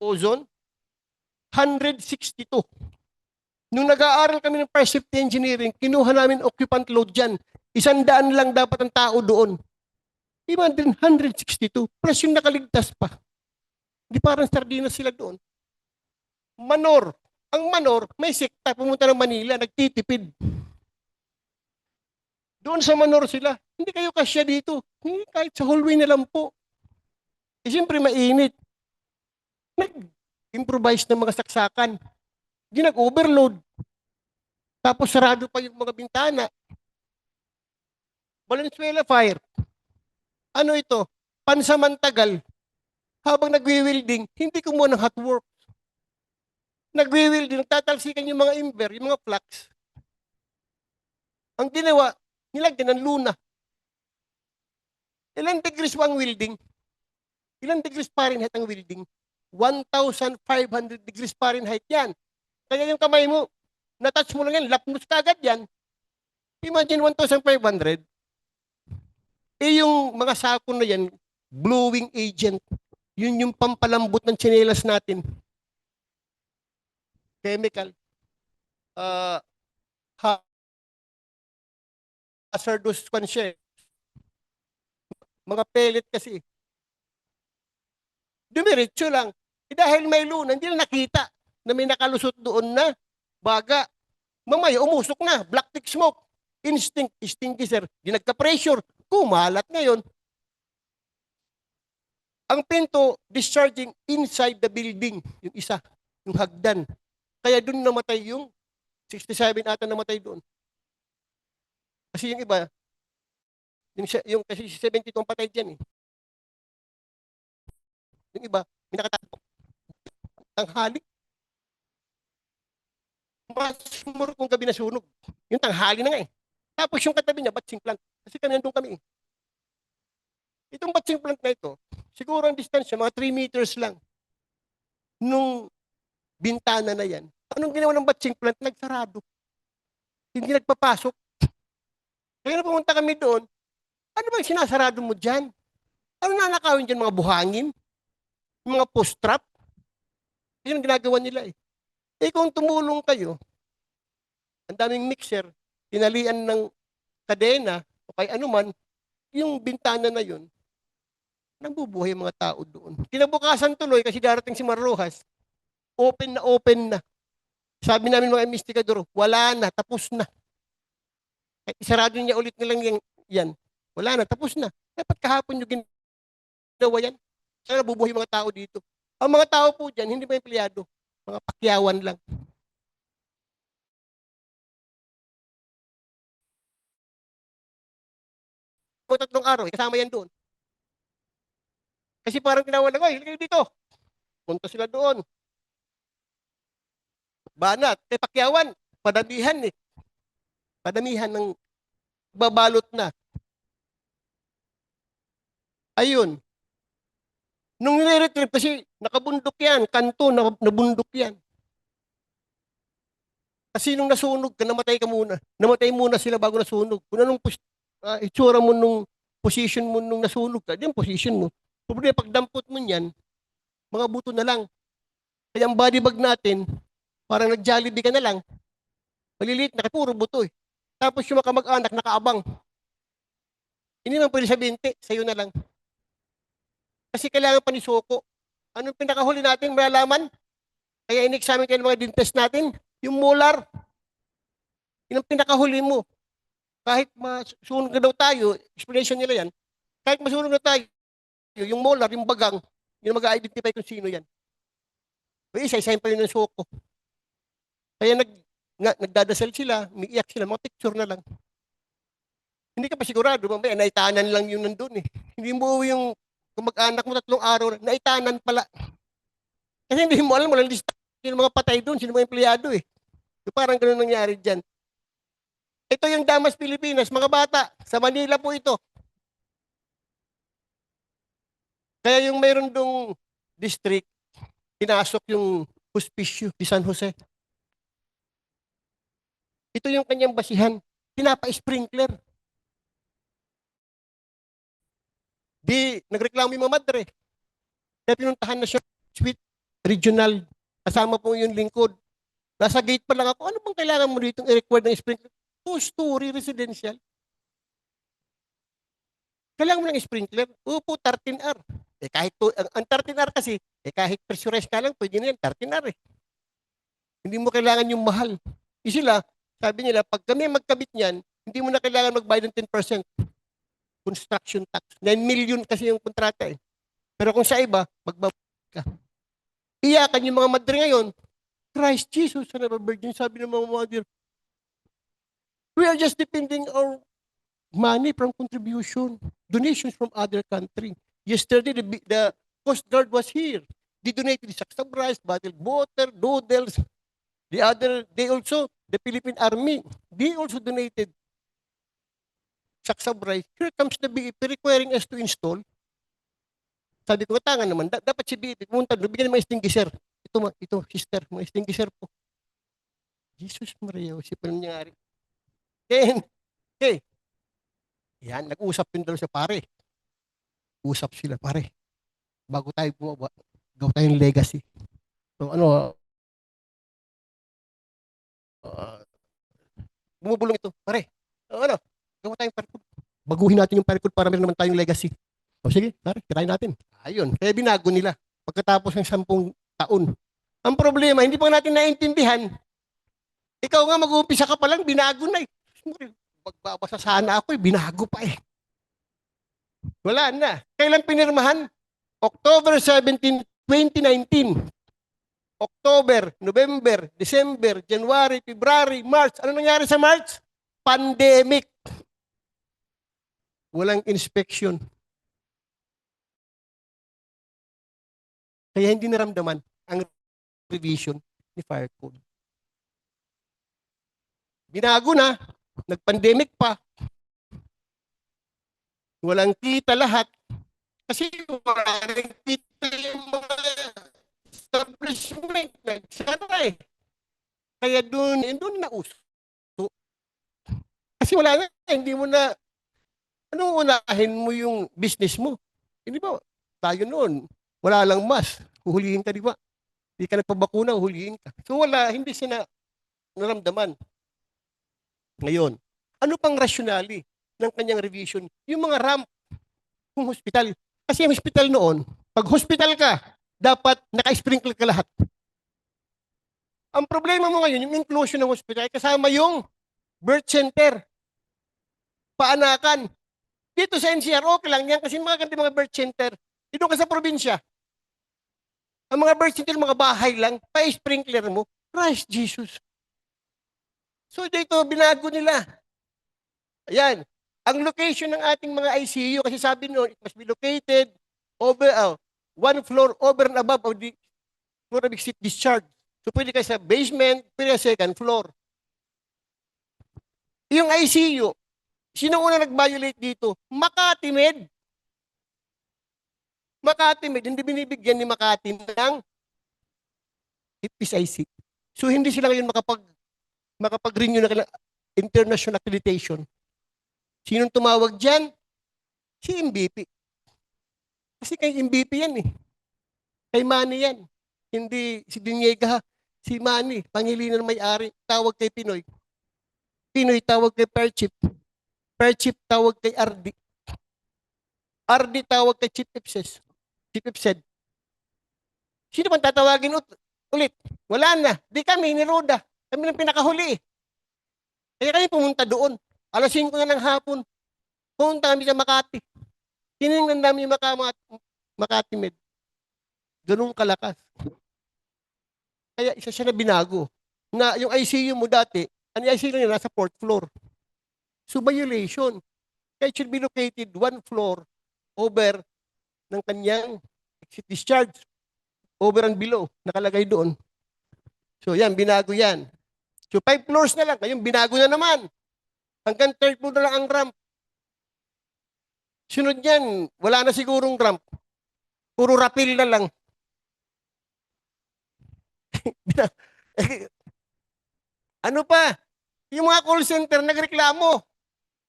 ozone? 162. Nung nag-aaral kami ng fire safety engineering, kinuha namin occupant load dyan. 100 lang dapat ang tao doon. Imagine 162 plus yung nakaligtas pa. Di parang sardinas sila doon. Manor. Ang Manor, may sekta pumunta ng Manila, nagtitipid. Doon sa Manor sila. Hindi kayo kasya dito. Hindi, kahit sa hallway na lang po. Eh, siyempre mainit. Nag-improvise ng mga saksakan. Hindi nag-overload. Tapos sarado pa yung mga bintana. Valenzuela fire. Ano ito? Pansamantagal. Habang nagwi-welding, hindi kumuha ng hot work. Nagwi-welding, tatalsikan yung mga ember, yung mga flux. Ang ginawa, nilagyan ng luna. Ilang degrees po ang welding? Ilang degrees Fahrenheit ang welding? 1,500 degrees Fahrenheit yan. Kaya yung kamay mo, natouch mo lang yan, lapnos ka agad yan. Imagine 1,500. Eh yung mga sako na yan, blowing agent. Yun yung pampalambot ng tsinelas natin. Chemical. Uh, hazardous kwan siya eh. Mga pellet kasi. Dumiretso lang. Eh dahil may luna, hindi na nakita na may nakalusot doon na baga. Mamaya, umusok na. Black thick smoke. Instinct, extinguisher. Di nagka-pressure. Kumalat ngayon. Ang pinto, discharging inside the building. Yung isa. Yung hagdan. Kaya doon namatay yung 67 ata namatay doon. Kasi yung iba, yung kasi 72 ang patay dyan eh. Yung iba, may nakatakbo. Tanghali. Mas muro kung gabi na sunog. Yung tanghali na nga eh. Tapos yung katabi niya, batching plant. Kasi kami nandun kami eh. Itong batching plant na ito, siguro ang distansya, mga 3 meters lang. Nung bintana na yan. Anong ginawa ng batching plant? Nagsarado. Hindi nagpapasok. Kaya na pumunta kami doon, ano ba yung sinasarado mo dyan? Ano nanakawin dyan? Mga buhangin? Mga post trap? Yun ang ginagawa nila eh. Eh kung tumulong kayo, ang daming mixer, tinalian ng kadena, o kay anuman, yung bintana na yun, nabubuhay mga tao doon. Kinabukasan tuloy kasi darating si Marrojas, open na open na. Sabi namin mga investigador, wala na, tapos na. Isarado niya ulit nilang yan. Wala na, tapos na. Dapat kahapon yung ginawa yan. Sana nabubuhay mga tao dito. Ang mga tao po dyan, hindi ba empleyado? Mga pakyawan lang. O 3 araw, kasama yan doon. Kasi parang tinawa lang, oy, halika dito. Punta sila doon. Banat, pakyawan, padamihan eh. Padamihan ng babalot na. Ayun. Nung nire-retrieve, kasi nakabundok yan, kanto, nabundok yan. Kasi nung nasunog ka, namatay ka muna. Namatay muna sila bago nasunog. Kung anong itsura mo nung position mo nung nasunog ka, yung position mo. Problema, pag dampot mo yan, mga buto na lang. Kaya ang body bag natin, parang nag-Jollibee ka na lang. Maliliit na, puro buto eh. Tapos yung mga kamag-anak, nakaabang. Hindi naman pwede sa 20, sa'yo na lang. Kasi kailangan pa ni Soko. Anong pinakahuli natin malalaman? Kaya in-examine kayo ng mga dentist natin, yung molar. Yun ang pinakahuli mo. Kahit masunog na daw tayo, explanation nila yan, kahit masunog na tayo, yung molar, yung bagang, yun mag-identify kung sino yan. O isa-isahin pa yun ng Soko. Kaya nagdadasal sila, umiiyak sila, mga picture na lang. Hindi ka pa sigurado, mamaya naitanan lang yun nandun eh. Hindi mo yung mag-anak mo 3 araw, naitanan pala. Kasi hindi mo alam, walang lista yung mga patay doon, sino mga empleyado eh. So, parang ganun nangyari dyan. Ito yung Damas Pilipinas, mga bata, sa Manila po ito. Kaya yung mayroon dong district, pinasok yung Hospicio di San Jose. Ito yung kanyang basihan, pinapa-sprinkler. Di, nagreklamo yung mga madre. Kaya pinuntahan na siya, Sweet Regional, kasama po yung lingkod. Nasa gate pa lang ako, ano bang kailangan mo dito i-require ng sprinkler? 2-story residential. Kailangan mo ng sprinkler? Upo, 13R. Eh kahit ang 13R kasi, kahit pressurized ka lang, pwede na yan, 13R eh. Hindi mo kailangan yung mahal. Sila, sabi nila, pag kami magkabit niyan, hindi mo na kailangan magbayad ng 10% construction tax. 9 million kasi yung kontrata eh. Pero kung sa iba, magbabayad ka. Iyakan yung mga madre ngayon, Christ Jesus, Son of a Virgin, sabi ng mga mother, we are just depending on money from contribution, donations from other country. Yesterday, the Coast Guard was here. They donated sacks of rice, bottled water, noodles. They also, the Philippine Army, they also donated sacks of rice. Here comes the BEP requiring us to install Sabi ko, tanga naman, dapat si BFP pumunta doon, bigyan ng mga extinguisher. Ito, sister, mga extinguisher po. Jesus Maria, si pa nangyari. Then, okay, yan, nag-usap yung dalawa sa pare. Usap sila, pare. Bago tayo bumaba, gaw tayong legacy. So, bumubulong ito, pare. Gawa tayong parkour. Baguhin natin yung parkour para meron naman tayong legacy. O sige, pare, tirahin natin. Ayun, kaya binago nila. Pagkatapos ng 10 taon. Ang problema, hindi pa natin naintindihan. Ikaw nga, mag-uumpisa ka pa lang, binago na eh. Magbabasa sana ako eh, binago pa eh. Wala na. Kailan pinirmahan? October 17, 2019. October, November, December, January, February, March. Ano nangyari sa March? Pandemic. Walang inspection. Kaya hindi naramdaman ang revision ni Fire Code. Binago na, nag-pandemic pa. Walang kita lahat. Kasi wala rin kita yung mga establishment. Nagsara eh. Kaya doon na uso. Kasi wala na, hindi mo na, anong unahin mo yung business mo? Hindi ba, tayo noon, wala lang mas, huhulihin ka, di ba? Hindi ka nagpabakuna, huhulihin ka. So wala, hindi sila naramdaman. Ngayon, ano pang rationale ng kanyang revision? Yung mga ramp, yung hospital. Kasi yung hospital noon, pag hospital ka, dapat naka-sprinkle ka lahat. Ang problema mo ngayon, yung inclusion ng hospital, kasama yung birth center, paanakan. Dito sa NCR, okay lang yan kasi magaganda mga birth center. Dito ka sa probinsya, ang mga birth center, mga bahay lang, pa-sprinkler mo, Christ Jesus. So dito, binago nila. Ayan. Ang location ng ating mga ICU, kasi sabi nyo, it must be located over, 1 floor over and above of the floor of exit discharge. So pwede kayo sa basement, pwede sa second floor. Yung ICU, sino una nag-violate dito? Makati Med. Makati Med, hindi binibigyan ni Makati ng PIC. So hindi sila ngayon makapag-renew na international accreditation. Sinong tumawag dyan? Si MVP. Kasi kay MVP yan eh. Kay Manny yan. Hindi si Diniega, si Manny, Pangilinan may-ari, tawag kay Pinoy. Pinoy tawag kay Perchip. Perchip tawag kay RD. RD tawag kay Chief Ipses. Chief Ipsed. Sino man tatawagin ulit? Wala na. Di kami, ni Roda. Kami lang pinakahuli eh. Kaya kami pumunta doon. Alas 5 na ng hapon. Pumunta kami sa Makati. Tinignan namin yung Makati Med. Ganun kalakas. Kaya isa siya na binago. Na yung ICU mo dati, ang ICU niya nasa 4th floor. So violation. Kaya it should be located 1 floor over ng kanyang exit discharge. Over and below. Nakalagay doon. So yan, binago yan. So 5 floors na lang. Ngayon, binago na naman. Hanggang 3rd floor na lang ang ramp. Sunod yan, wala na sigurong ramp. Puro rapil na lang. Ano pa? Yung mga call center nagreklamo.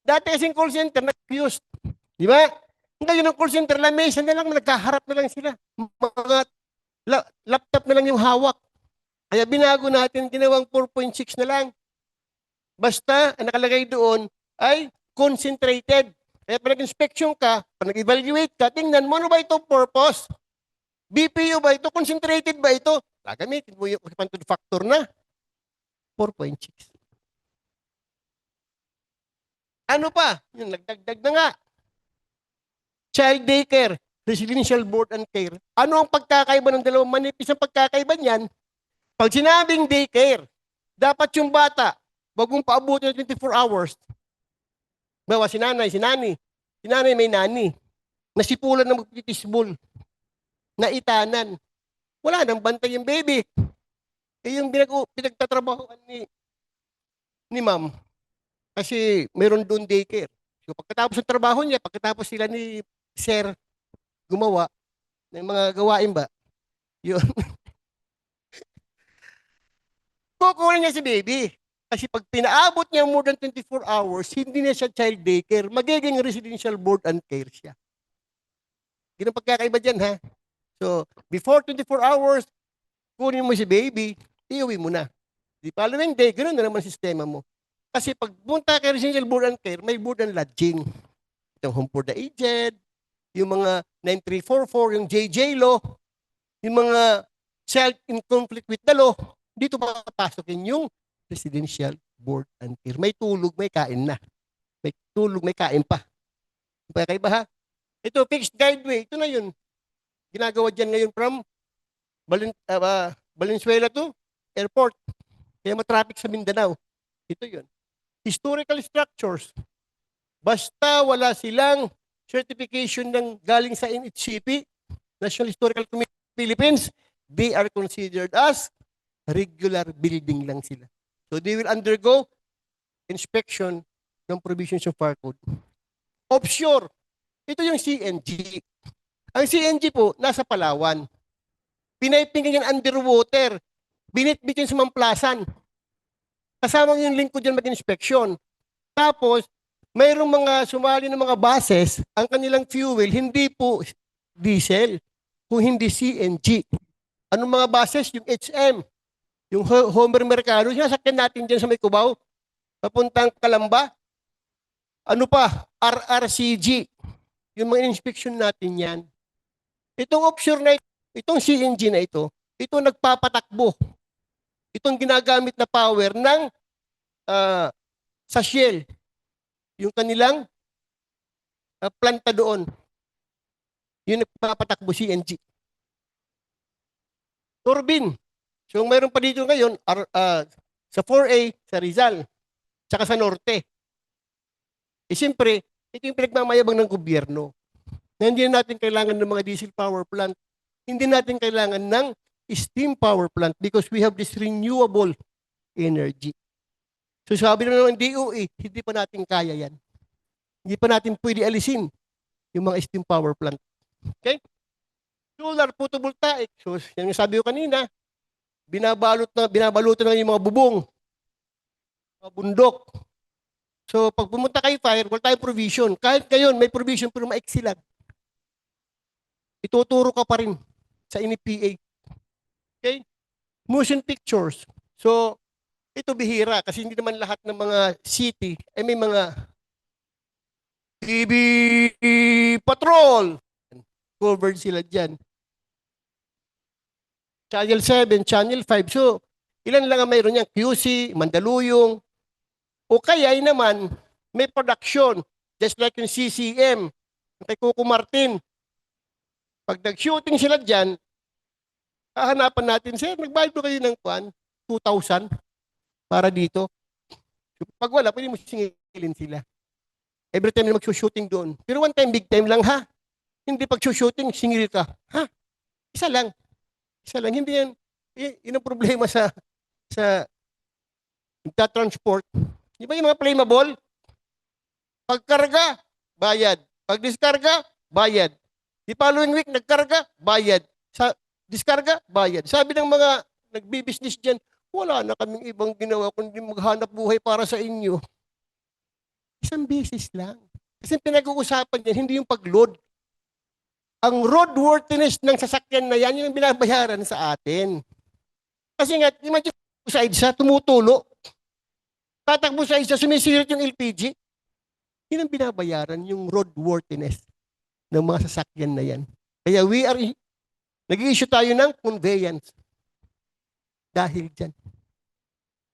Dati kasing call center nag-accused. Di ba? Ngayon ang call center, lamesa na lang, nagkaharap na lang sila. Mga laptop na lang yung hawak. Kaya binago natin, ginawang 4.6 na lang. Basta, ang nakalagay doon ay concentrated. Kaya pag nag-inspection ka, pag nag-evaluate ka, tingnan mo, ano ba ito purpose? BPU ba ito? Concentrated ba ito? Gagamitin mo yung occupancy factor na 4.6. Ano pa? Yung nagdagdag na nga. Child daycare, residential board and care. Ano ang pagkakaiba ng dalawang manipis ang pagkakaiba niyan? Pag sinabing daycare, dapat yung bata, wag mong paabutin ng 24 hours. Bawa si nanay, si nani. Si nanay may nani. Nasipulan ng magpitisbol. Naitanan. Wala nang bantay yung baby. Eh yung pinagtatrabahoan ni ma'am, kasi meron doon daycare. So pagkatapos ng trabaho niya, pagkatapos sila ni sir gumawa, ng mga gawain ba? Yun. Kukunin niya si baby. Kasi pag pinaabot niya more than 24 hours, hindi na siya child daycare, magiging residential board and care siya. Yun ang pagkakaiba dyan, ha? So, before 24 hours, kunin mo si baby, iuwi mo na. Di pa alam hindi, ganoon na naman sistema mo. Kasi pag punta kay residential board and care, may board and lodging. Yung home for the aged, yung mga 9344, yung JJ law, yung mga child in conflict with the law, dito papasokin yung residential board and care. May tulog, may kain na. May tulog, may kain pa. Pagkaiba ha? Ito, fixed guideway. Ito na yun. Ginagawa dyan ngayon from Valenzuela to airport. Kaya matraffic sa Mindanao. Ito yun. Historical structures. Basta wala silang certification ng galing sa NHCP, National Historical Commission of the Philippines, they are considered as regular building lang sila. So they will undergo inspection ng provisions of fire code. Offshore. Ito yung CNG. Ang CNG po, nasa Palawan. Piniping yan underwater. Binitbit yun sa Mamplasan. Kasama yung link ko dyan mag-inspection. Tapos, mayroong mga sumali ng mga buses, ang kanilang fuel, hindi po diesel, kung hindi CNG. Anong mga buses? Yung HM, yung Homer Mercado, sinasakyan natin dyan sa may Cubao, papuntang Calamba. Ano pa? RRCG. Yung mga inspection natin yan. Itong offshore na ito, itong CNG na ito nagpapatakbo. Itong ginagamit na power ng sa Shell. Yung kanilang planta doon. Yung nagpapatakbo CNG. Turbine. So mayroon pa dito ngayon sa 4A, sa Rizal, tsaka sa Norte. Eh siyempre, ito yung pinagmamayabang ng gobyerno. Na hindi natin kailangan ng mga diesel power plant. Hindi natin kailangan ng steam power plant because we have this renewable energy. So sabi na ng DOE, hindi pa natin kaya yan. Hindi pa natin pwede alisin yung mga steam power plant. Okay? Solar photovoltaic. So yan yung sabi ko kanina, binabalutan na yung mga bubong, mga bundok. So pag pumunta kay fire, wala tayong provision. Kahit ngayon, may provision pero maiksi lang. Ituturo ka pa rin sa NFPA. Okay? Motion pictures. So, ito bihira kasi hindi naman lahat ng mga city ay may mga TV patrol. Covered sila dyan. Channel 7, Channel 5. So, ilan lang ang mayroon yan? QC, Mandaluyong. O kaya naman, may production. Just like yung CCM, kay Coco Martin. Pag nag-shooting sila dyan, hahanapan natin, sir, nagbayad mo kayo ng 2,000 para dito. Pag wala, pwede mo singilin sila. Every time na mag-shooting doon. Pero one time, big time lang, ha? Hindi pag-shooting, singil ka. Ha? Isa lang. Isa lang. Hindi yan. Yun ang problema sa transport. Di ba yung mga flammable? Pagkarga, bayad. Pag-diskarga, bayad. Di following week, nagkarga, bayad. Sa diskarga, bayad. Sabi ng mga nagbi-business dyan, wala na kaming ibang ginawa kundi maghanap buhay para sa inyo. Isang beses lang. Kasi pinag-uusapan yan, hindi yung pag-load. Ang roadworthiness ng sasakyan na yan, yung binabayaran sa atin. Kasi nga, imagine sa EDSA, tumutulo. Tatakbo sa EDSA, sumisirit yung LPG. Yun ang binabayaran, yung roadworthiness ng mga sasakyan na yan. Kaya nag-i-issue tayo ng conveyance. Dahil dyan.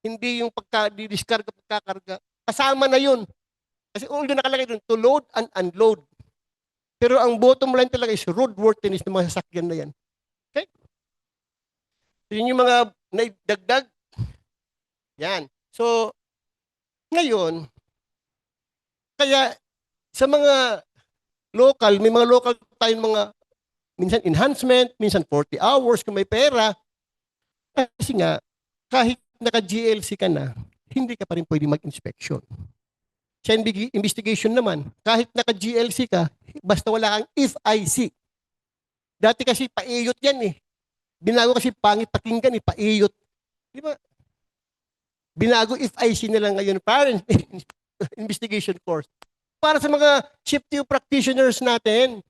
Hindi yung pagka-discarga, pagkakarga. Kasama na yun. Kasi although nakalagay doon, to load and unload. Pero ang bottom line talaga is roadworthiness ng mga sasakyan na yan. Okay? So yun yung mga naidagdag. Yan. So, ngayon, kaya sa mga local, may mga local tayong mga minsan enhancement, minsan 40 hours kung may pera. Kasi nga, kahit naka-GLC ka na, hindi ka pa rin pwede mag-inspection. Sa investigation naman, kahit naka-GLC ka, basta wala kang FIC, Dati kasi paiyot yan eh. Binago kasi pangit pakinggan eh, paiyot. Di ba? Binago if IC na lang ngayon, parent investigation course. Para sa mga CFTU practitioners natin.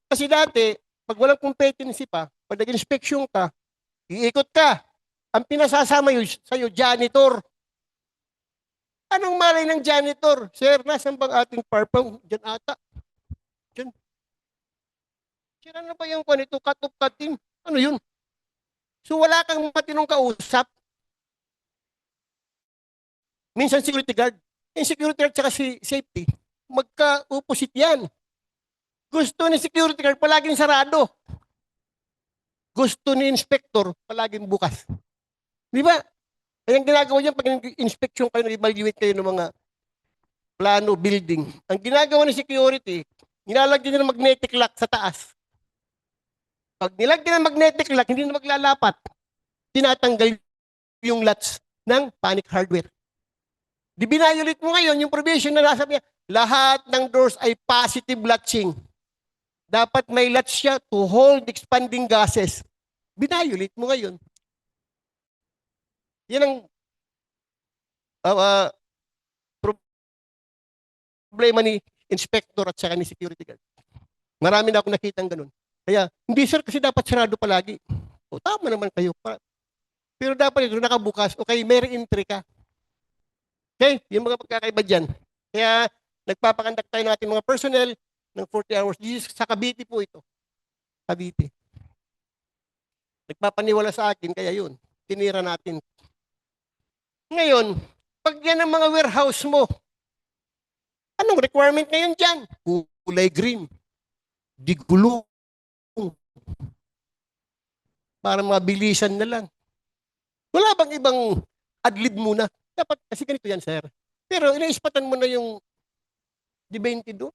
Kasi dati, pag walang competency pa, pag nag-inspection ka, iikot ka. Ang pinasasama yun sa'yo, janitor. Anong malay ng janitor? Sir, nasan bang ating parpang? Diyan ata. Diyan. Sir, ano ba yung kanito? Cut-off cutting? Ano yun? So wala kang matinong kausap. Minsan security guard. Yung security guard tsaka si safety, magka-opposite yan. Gusto ni security guard palaging sarado. Gusto ni inspector palaging bukas. Di ba? Kaya ang ginagawa niyan pag inspection kayo, nag-evaluate kayo ng mga plano, building. Ang ginagawa ni security, nilalagyan niya ng magnetic lock sa taas. Pag nilagyan ng magnetic lock, hindi na maglalapat. Tinatanggal yung latch ng panic hardware. Di binayulit mo ngayon yung provision na nasa niya, lahat ng doors ay positive latching. Dapat may latch siya to hold expanding gases. Binayulit mo ngayon. Yan ang problema ni inspector at saka ni security guard. Marami na akong nakitang ganun. Kaya, hindi sir, kasi dapat sarado palagi. O, tama naman kayo. Pero dapat ito nakabukas. Okay, may re-entry ka. Okay, yung mga pagkakaiba dyan. Kaya, nagpapakandak tayo ng ating mga personnel ng 40 hours. This is sa Cavite po ito. Cavite. Nagpapaniwala sa akin, kaya yun. Tinira natin. Ngayon, pag yan ang mga warehouse mo, anong requirement ngayon dyan? Kulay green. Di gulong. Para mabilisan na lang. Wala bang ibang adlib muna? Dapat, kasi ganito yan, sir. Pero inaispatan mo na yung D22.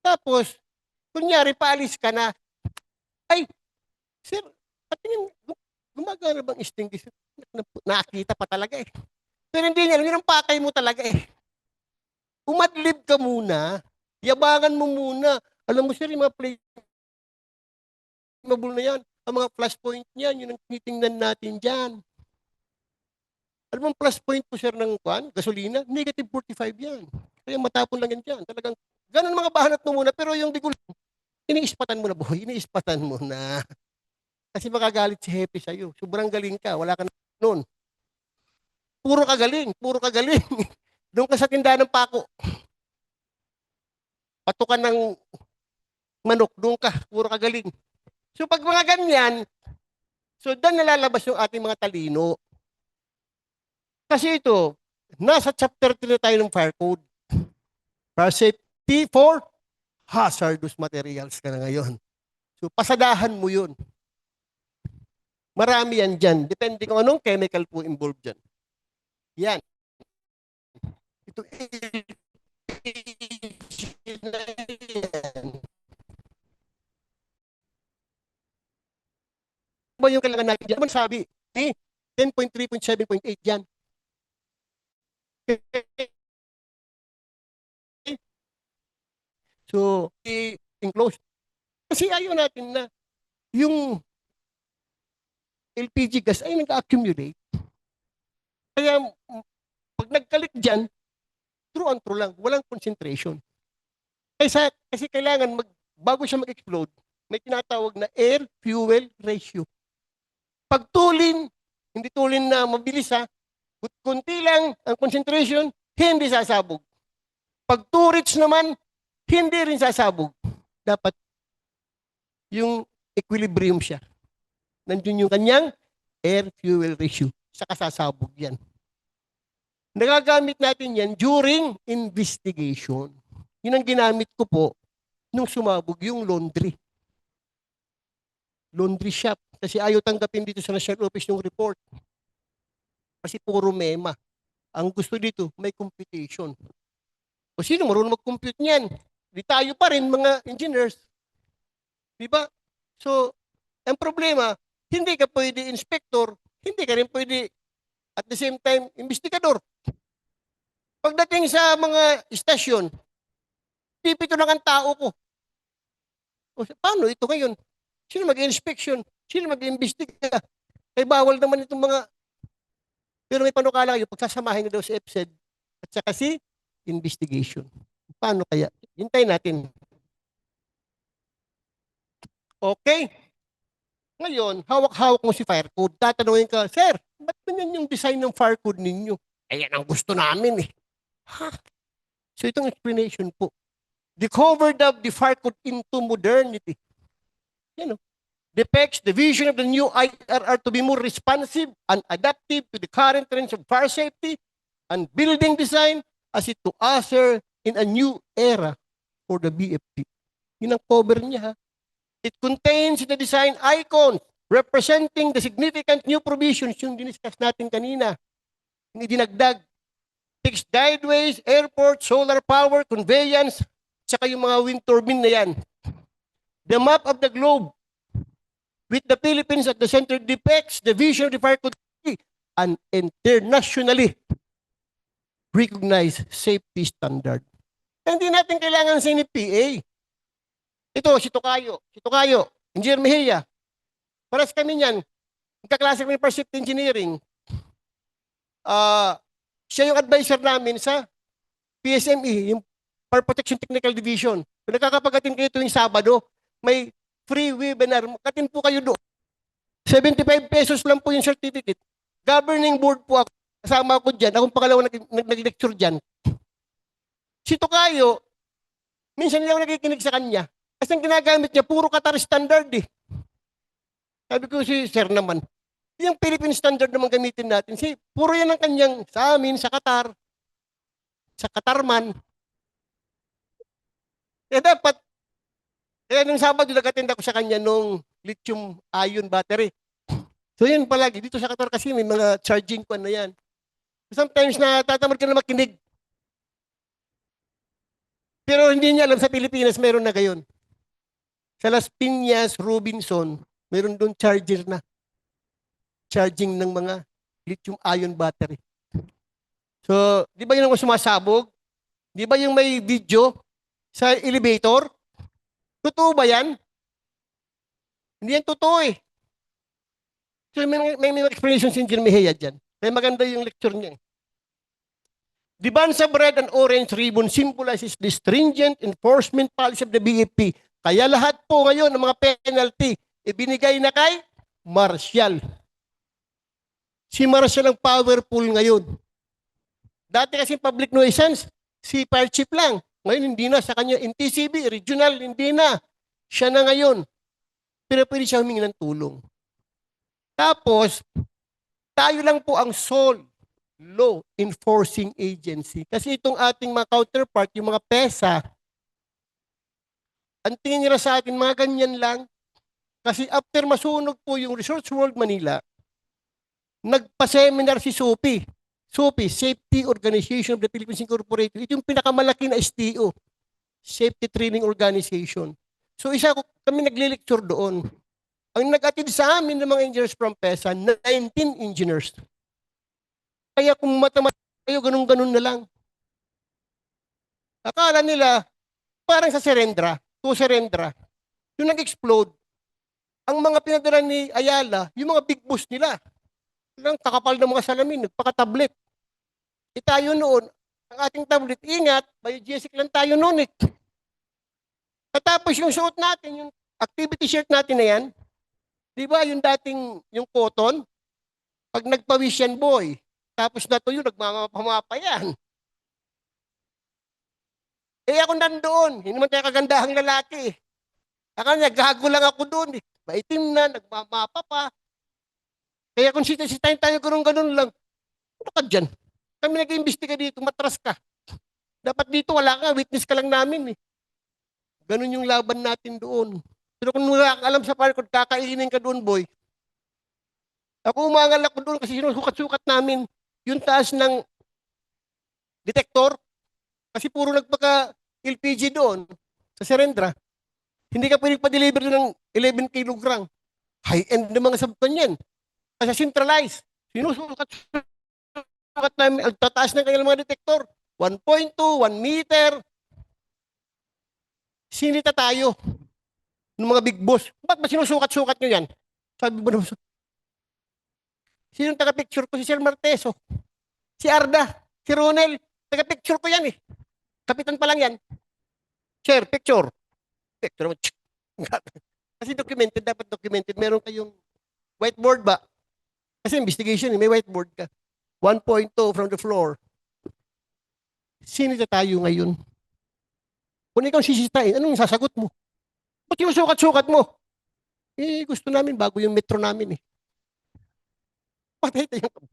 Tapos, kunyari, paalis ka na. Ay, sir, patingin, gumagana bang extinguisher? Nakakita pa talaga eh. Pero hindi niya, yun ang pakay mo talaga eh. Umadlib ka muna, yabangan mo muna. Alam mo sir, yung mga flammable na yan, ang mga flash point niyan, yun ang tinitingnan natin dyan. Alam mo ang plus point po sir ng gasolina? Negative 45 yan. Kaya matapon lang yan dyan. Talagang, ganun mga bahanat mo muna, pero yung digul, iniispatan mo na boy, iniispatan mo na. Kasi makagalit si Hepe sa'yo. Sobrang galing ka, wala ka na noon. Puro kagaling, puro kagaling. Doon ka sa tindahan ng pako. Patukan ng manok, doon ka, puro kagaling. So pag mga ganyan, so doon nalalabas yung ating mga talino. Kasi ito, nasa chapter 3 na tayo ng fire code. Fire safety for hazardous materials ka na ngayon. So pasadahan mo yun. Marami yan dyan. Depende kung anong chemical po involved dyan. Yan. Ito ba yung kailangan natin dyan? Ano sabi? 10.3.7.8 dyan. So, enclosed. Kasi ayaw natin na yung LPG gas ay nag-accumulate. Kaya, pag nagkalit dyan, true and true lang, walang concentration. Kasi kailangan, bago siya mag-explode, may tinatawag na air-fuel ratio. Pag tulin, hindi tulin na mabilis ha, kunti lang ang concentration, hindi sasabog. Pag too rich naman, hindi rin sasabog. Dapat yung equilibrium siya. Nandiyon yung kanyang air-fuel ratio. Saka sasabog yan. Nagagamit natin yan during investigation. Yun ang ginamit ko po nung sumabog yung laundry. Laundry shop. Kasi ayaw tanggapin dito sa National Office yung report. Kasi puro mema. Ang gusto dito, may computation. O sino marunong mag-compute niyan? Di tayo pa rin, mga engineers. Di ba? So, ang problema, hindi ka pwede inspector, hindi ka rin pwede at the same time, investigador. Pagdating sa mga istasyon, pipito lang ang tao ko. Paano ito ngayon? Sino mag-inspection? Sino mag-imbestiga? Eh, bawal naman itong mga... Pero may panukala kayo, pagsasamahin na daw si EPSED at saka si investigation. Paano kaya? Hintayin natin. Okay. Ngayon, hawak-hawak mo si fire code. Tatanungin ka, Sir, ba't ganyan yung design ng fire code ninyo? Ayan ang gusto namin eh. Ha? So itong explanation po. The covered up the fire code into modernity. You know, depicts the vision of the new IRR to be more responsive and adaptive to the current trends of fire safety and building design as it to usher in a new era for the BFP. Yun ang cover niya ha. It contains the design icons representing the significant new provisions yung diniscuss natin kanina. Yung idinagdag. Fixed guideways, airport, solar power, conveyance, tsaka yung mga wind turbine na yan. The map of the globe with the Philippines at the center depicts the vision of the fire code an internationally recognized safety standard. Hindi natin kailangan sa NFPA. Ito, si Tocayo, Engineer Mejia. Paras kami niyan. Kaklase kami for safety engineering. Siya yung advisor namin sa PSME, yung Fire Protection Technical Division. Kung nakakapagatin kayo tuwing Sabado, may free webinar. Katin po kayo doon. 75 pesos lang po yung certificate. Governing board po ako. Kasama ako dyan. Akong pangalawa nag-lecture dyan. Si Tocayo, minsan lang nakikinig sa kanya. Kasi ang ginagamit niya, puro Qatar standard eh. Sabi ko si Sir naman, yung Philippine standard naman gamitin natin. Puro yan ang kanyang sa amin, sa Qatar, sa Qatarman. Dapat, kaya nung Sabado, nag-attend ako sa kanya nung lithium-ion battery. So yun palagi, dito sa Qatar kasi may mga charging pan na yan. Sometimes natatamad ka na makinig. Pero hindi niya alam sa Pilipinas meron na gayon. Sa Las Piñas, Robinson, meron doon charger na. Charging ng mga lithium-ion battery. So, di ba yun ang sumasabog? Di ba yung may video sa elevator? Totoo ba yan? Hindi yan totoo eh. So, may explanation si Engineer Mejia dyan. Kaya maganda yung lecture niya. The bands of red and orange ribbon symbolizes the stringent enforcement policy of the BFP. Kaya lahat po ngayon ng mga penalty ibinigay na kay Marshall. Si Marshall ang powerful ngayon. Dati kasi public nuisance, si fire chief lang. Ngayon hindi na sa kanya NTCB, regional, hindi na. Siya na ngayon. Pero pwede siya humingi ng tulong. Tapos, tayo lang po ang sole law enforcing agency. Kasi itong ating mga counterpart, yung mga PESA, ang tingin nila sa atin, mga ganyan lang. Kasi after masunog po yung Resorts World Manila, nagpa-seminar si SOPI. SOPI, Safety Organization of the Philippines Incorporated. Ito yung pinakamalaki na STO, Safety Training Organization. So kami nagli-lecture doon. Ang nag-attend sa amin ng mga engineers from PESA, 19 engineers. Kaya kung matematik kayo, ganun-ganun na lang. Akala nila, parang sa Serendra, yung nag-explode, ang mga pinadala ni Ayala, yung mga big boss nila, lang kakapal ng mga salamin, nagpaka-tablet. Tayo noon, ang ating tablet, ingat, biogesic lang tayo noon eh. Katapos yung suot natin, yung activity shirt natin na yan, di ba yung dating, yung cotton, pag nagpawis yan boy, tapos natuyo, nagmamapamapa yan. Eh ako nandoon, hindi naman tayo kagandahang lalaki. Akala niya, gago lang ako doon. Maitim na, nagmamapa pa. Kaya kung sitayin tayo ganun lang, ano ka dyan? Kami nag-iimbestiga dito, matras ka. Dapat dito wala ka, witness ka lang namin eh. Ganun yung laban natin doon. Pero kung wala kang alam sa fire code, kakainin ka doon boy. Ako umangal ako doon kasi sinusukat-sukat namin yung taas ng detector. Kasi puro nagpaka-LPG doon sa Serendra. Hindi ka pwedeng pa-deliver ng 11 kilogram. High-end na mga sabton yan. Kasi centralized. Sinusukat namin, ang tataas ng kanilang mga detector. 1.2, 1 meter. Sinita tayo. ng mga big boss. Ba't ba sinusukat-sukat nyo yan? Sabi mo naman, sinong taga-picture ko? Si Sir Marteso, si Arda, si Ronel. Taga-picture ko yan eh. Kapitan pa lang yan. Sir, picture. Picture. Kasi documented, dapat documented. Meron kayong whiteboard ba? Kasi investigation, may whiteboard ka. 1.2 from the floor. Sinita tayo ngayon. Kung ikaw sisitain, anong sasagot mo? Ba't yung sukat-sukat mo? Eh, gusto namin bago yung metro namin eh. Patay tayong kabo.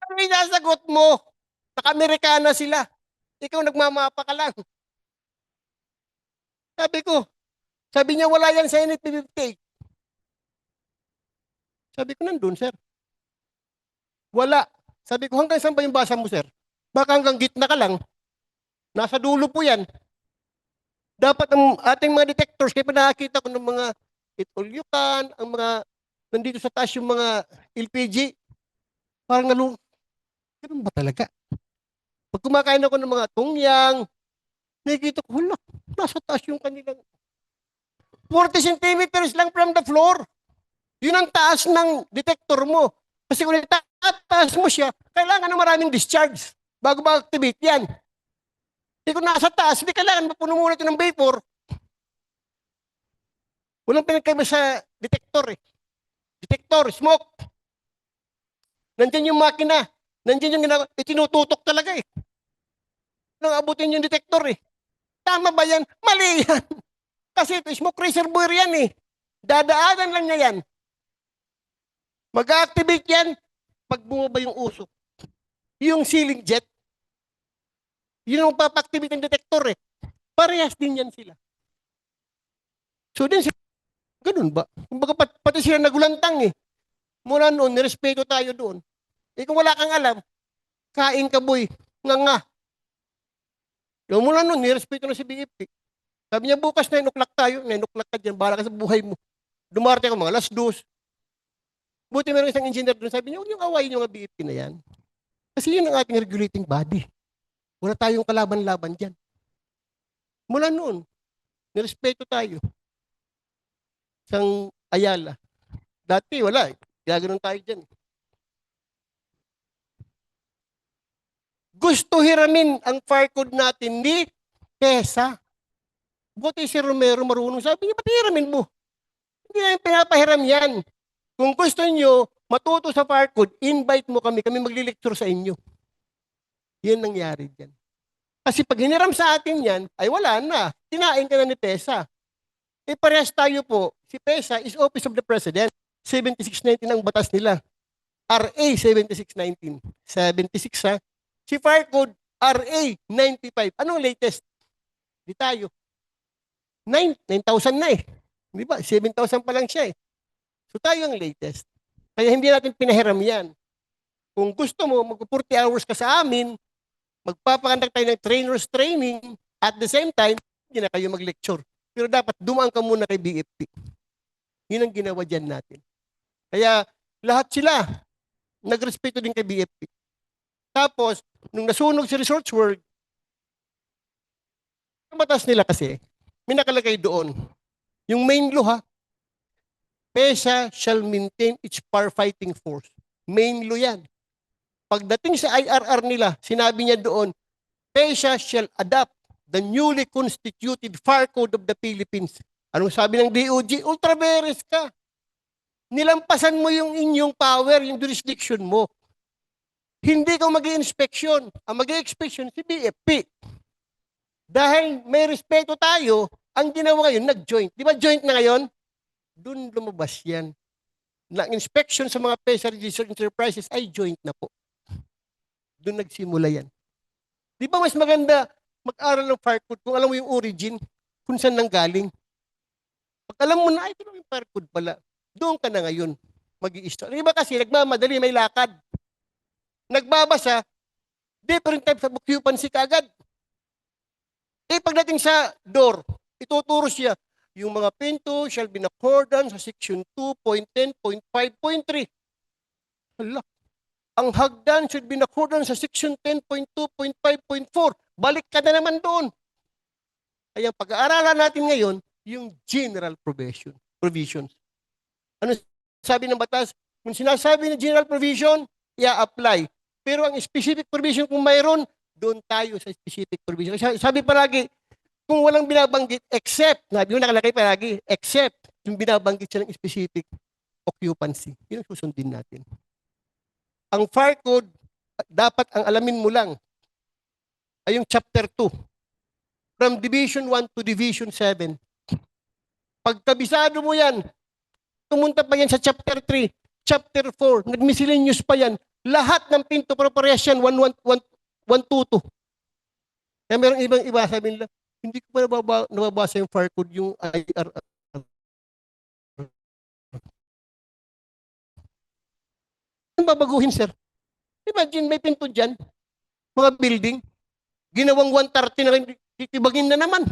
Ano yung sasagot mo? Naka-Amerikana sila. Ikaw nagmamapa ka lang. Sabi niya wala yan sa NFP58. Sabi ko nandun, sir. Wala. Sabi ko hanggang saan ba yung basa mo, sir? Baka hanggang gitna ka lang. Nasa dulo po yan. Dapat ang ating mga detectors, kaya pa nakakita ko ng mga itulyukan, ang mga nandito sa taas yung mga LPG, parang ganun ba talaga? Pag kumakain ako ng mga tungyang, nakikita ko, hala, nasa taas yung kanilang 40 centimeters lang from the floor. Yun ang taas ng detector mo. Kasi kung taas mo siya, kailangan ng maraming discharge bago ma-activate yan. Hindi kung nasa taas, hindi kailangan mapuno muna ito ng vapor. Walang pinagkaiba sa detector eh. Detector, smoke. Nandiyan yung makina. Nandiyan yung itinututok talaga eh. Nang abutin yung detector eh. Tama ba yan? Mali yan. Kasi ito, smoke reservoir yan eh. Dadaanan lang niya yan. Mag-activate yan pag bumaba yung usok. Yung ceiling jet, yun ang papaktivate ng detector eh. Parehas din yan sila. So din ganun ba? Kumbaga pati sila nagulantang eh. Mula noon, nirespeto tayo doon. Eh kung wala kang alam, kain ka boy, nga. So, mula noon, nirespeto na si BFP. Sabi niya, bukas 9 o'clock tayo. 9 o'clock ka dyan, bahala ka sa buhay mo. Dumarte ako mga 2:00. Buti meron isang engineer doon. Sabi niya, huwag yung awayin yung BFP na yan. Kasi yun ang ating regulating body. Wala tayong kalaban-laban dyan. Mula noon, nirespeto tayo. Isang Ayala. Dati, wala eh. Gaganon tayo dyan. Gusto hiramin ang fire code natin ni Tessa. Buti si Romero marunong. Sabi niya, pati hiramin mo. Hindi namin pinapahiram yan. Kung gusto niyo matuto sa fire code, invite mo kami maglilecture sa inyo. Yan nangyari dyan. Kasi pag hiniram sa atin yan, ay wala na. Tinain ka na ni Tessa. Eh parehas tayo po, si Tessa is Office of the President. 7619 ang batas nila. RA 7619. 76 ha. Si Fire Code RA 95. Anong latest? Di tayo. 9,000 na eh. Di ba? 7,000 pa lang siya eh. So tayo ang latest. Kaya hindi natin pinahiram yan. Kung gusto mo, mag-40 hours ka sa amin, magpapakandak tayo ng trainers training, at the same time, hindi na kayo mag-lecture. Pero dapat dumaan ka muna kay BFP. Yun ang ginawa dyan natin. Kaya lahat sila nagrespeto din kay BFP. Tapos, nung nasunog si Resorts World, ang batas nila kasi, may nakalagay doon. Yung main law ha, PESA shall maintain its firefighting force. Main law yan. Pagdating sa IRR nila, sinabi niya doon, PESA shall adopt the newly constituted Fire Code of the Philippines. Anong sabi ng DOJ? Ultra vires ka. Nilampasan mo yung inyong power, yung jurisdiction mo. Hindi ka mag-i-inspection. Ang mag-i-inspection si BFP. Dahil may respeto tayo, ang ginawa ngayon, nag-joint. Di ba joint na ngayon? Doon lumabas yan. Na-inspection sa mga PESA registered enterprises ay joint na po. Doon nagsimula yan. Di ba mas maganda mag-aral ng fire code kung alam mo yung origin, kung saan nanggaling? Pag alam mo na, ito yung fire code pala, doon ka na ngayon mag-i-start. Di ba kasi nagmamadali, may lakad. Nagbabasa, different types of occupancy kaagad. Eh pagdating sa door, ituturo siya, yung mga pinto shall be in accordance sa section 2.10.5.3. Hala. Ang hagdan should be in accordance sa section 10.2.5.4. Balik ka na naman doon. Kaya pag-aaralan natin ngayon, yung general provisions. Ano sabi ng batas? Kung sinasabi ng general provision, i-apply. Pero ang specific provision kung mayroon, doon tayo sa specific provision. Sabi palagi, kung walang binabanggit, except, sabi yung nakalagay palagi, except yung binabanggit siya ng specific occupancy. Yun ang susundin natin. Ang fire code, dapat ang alamin mo lang, ay yung chapter 2. From division 1 to division 7. Pagkabisado mo yan, tumunta pa yan sa chapter 3, chapter 4, nag-miscellaneous pa yan. Lahat ng pinto preparation 122. Kaya meron ibang iba, sabi nila, hindi ko pa nababasa yung fire code, yung IRR. Ano babaguhin, sir? Imagine, may pinto dyan, mga building, ginawang 130 na rin, titibagin na naman.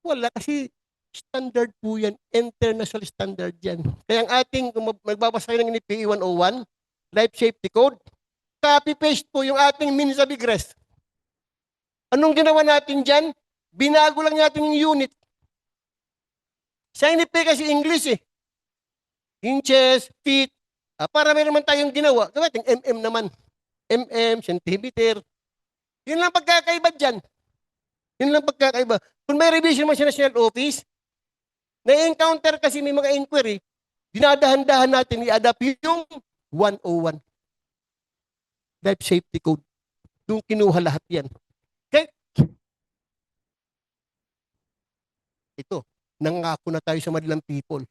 Wala, kasi standard po yan, international standard yan. Kaya ang ating, kung magbabasa kayo ng NFPA 101, Life Safety Code, copy-paste po yung ating means of egress. Anong ginawa natin dyan? Binago lang natin yung unit. Sa NFPA kasi English eh. Inches, feet, para meron naman tayong ginawa. Gawin natin mm naman. Centimeter. Yun lang pagkakaiba dyan. Yun lang pagkakaiba. Kung may revision man sa National Office, na-encounter kasi may mga inquiry, dinadahan-dahan natin i-adapt yung 101. Life Safety Code. Yung kinuha lahat yan. Okay? Ito, nangako na tayo sa madalang people.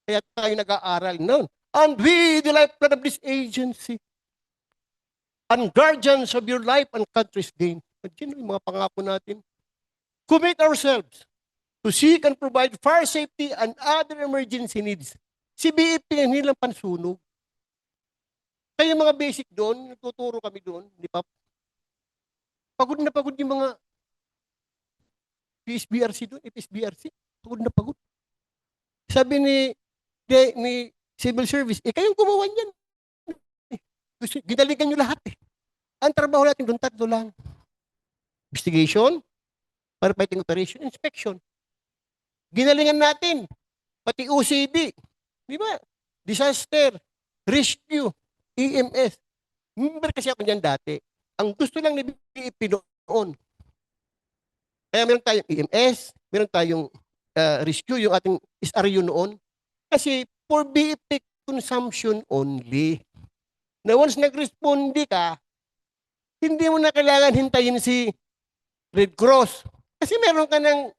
Kaya tayo nag-aaral noon. And we, the lifeblood of this agency, and guardians of your life and country's gain. Imagine yung mga pangako natin. Commit ourselves to seek and provide fire safety and other emergency needs. Si BEP hindi lang pansunog. Kaya yung mga basic doon, nagtuturo kami doon, di ba? Pagod na pagod yung mga PSBRC doon, PSBRC. Pagod na pagod. Sabi ni Civil Service, kayong gumawa niyan. Ginaligan nyo lahat eh. Ang trabaho natin doon, 3 lang. Investigation, firefighting operation, inspection. Ginalingan natin, pati OCD, di ba? Disaster, rescue, EMS. Member kasi ako niyan dati. Ang gusto lang ni BEP noon. Kaya meron tayong EMS, meron tayong rescue, yung ating SRU noon. Kasi for BEP consumption only. Na once nag-responde ka, hindi mo na kailangan hintayin si Red Cross. Kasi meron ka ng,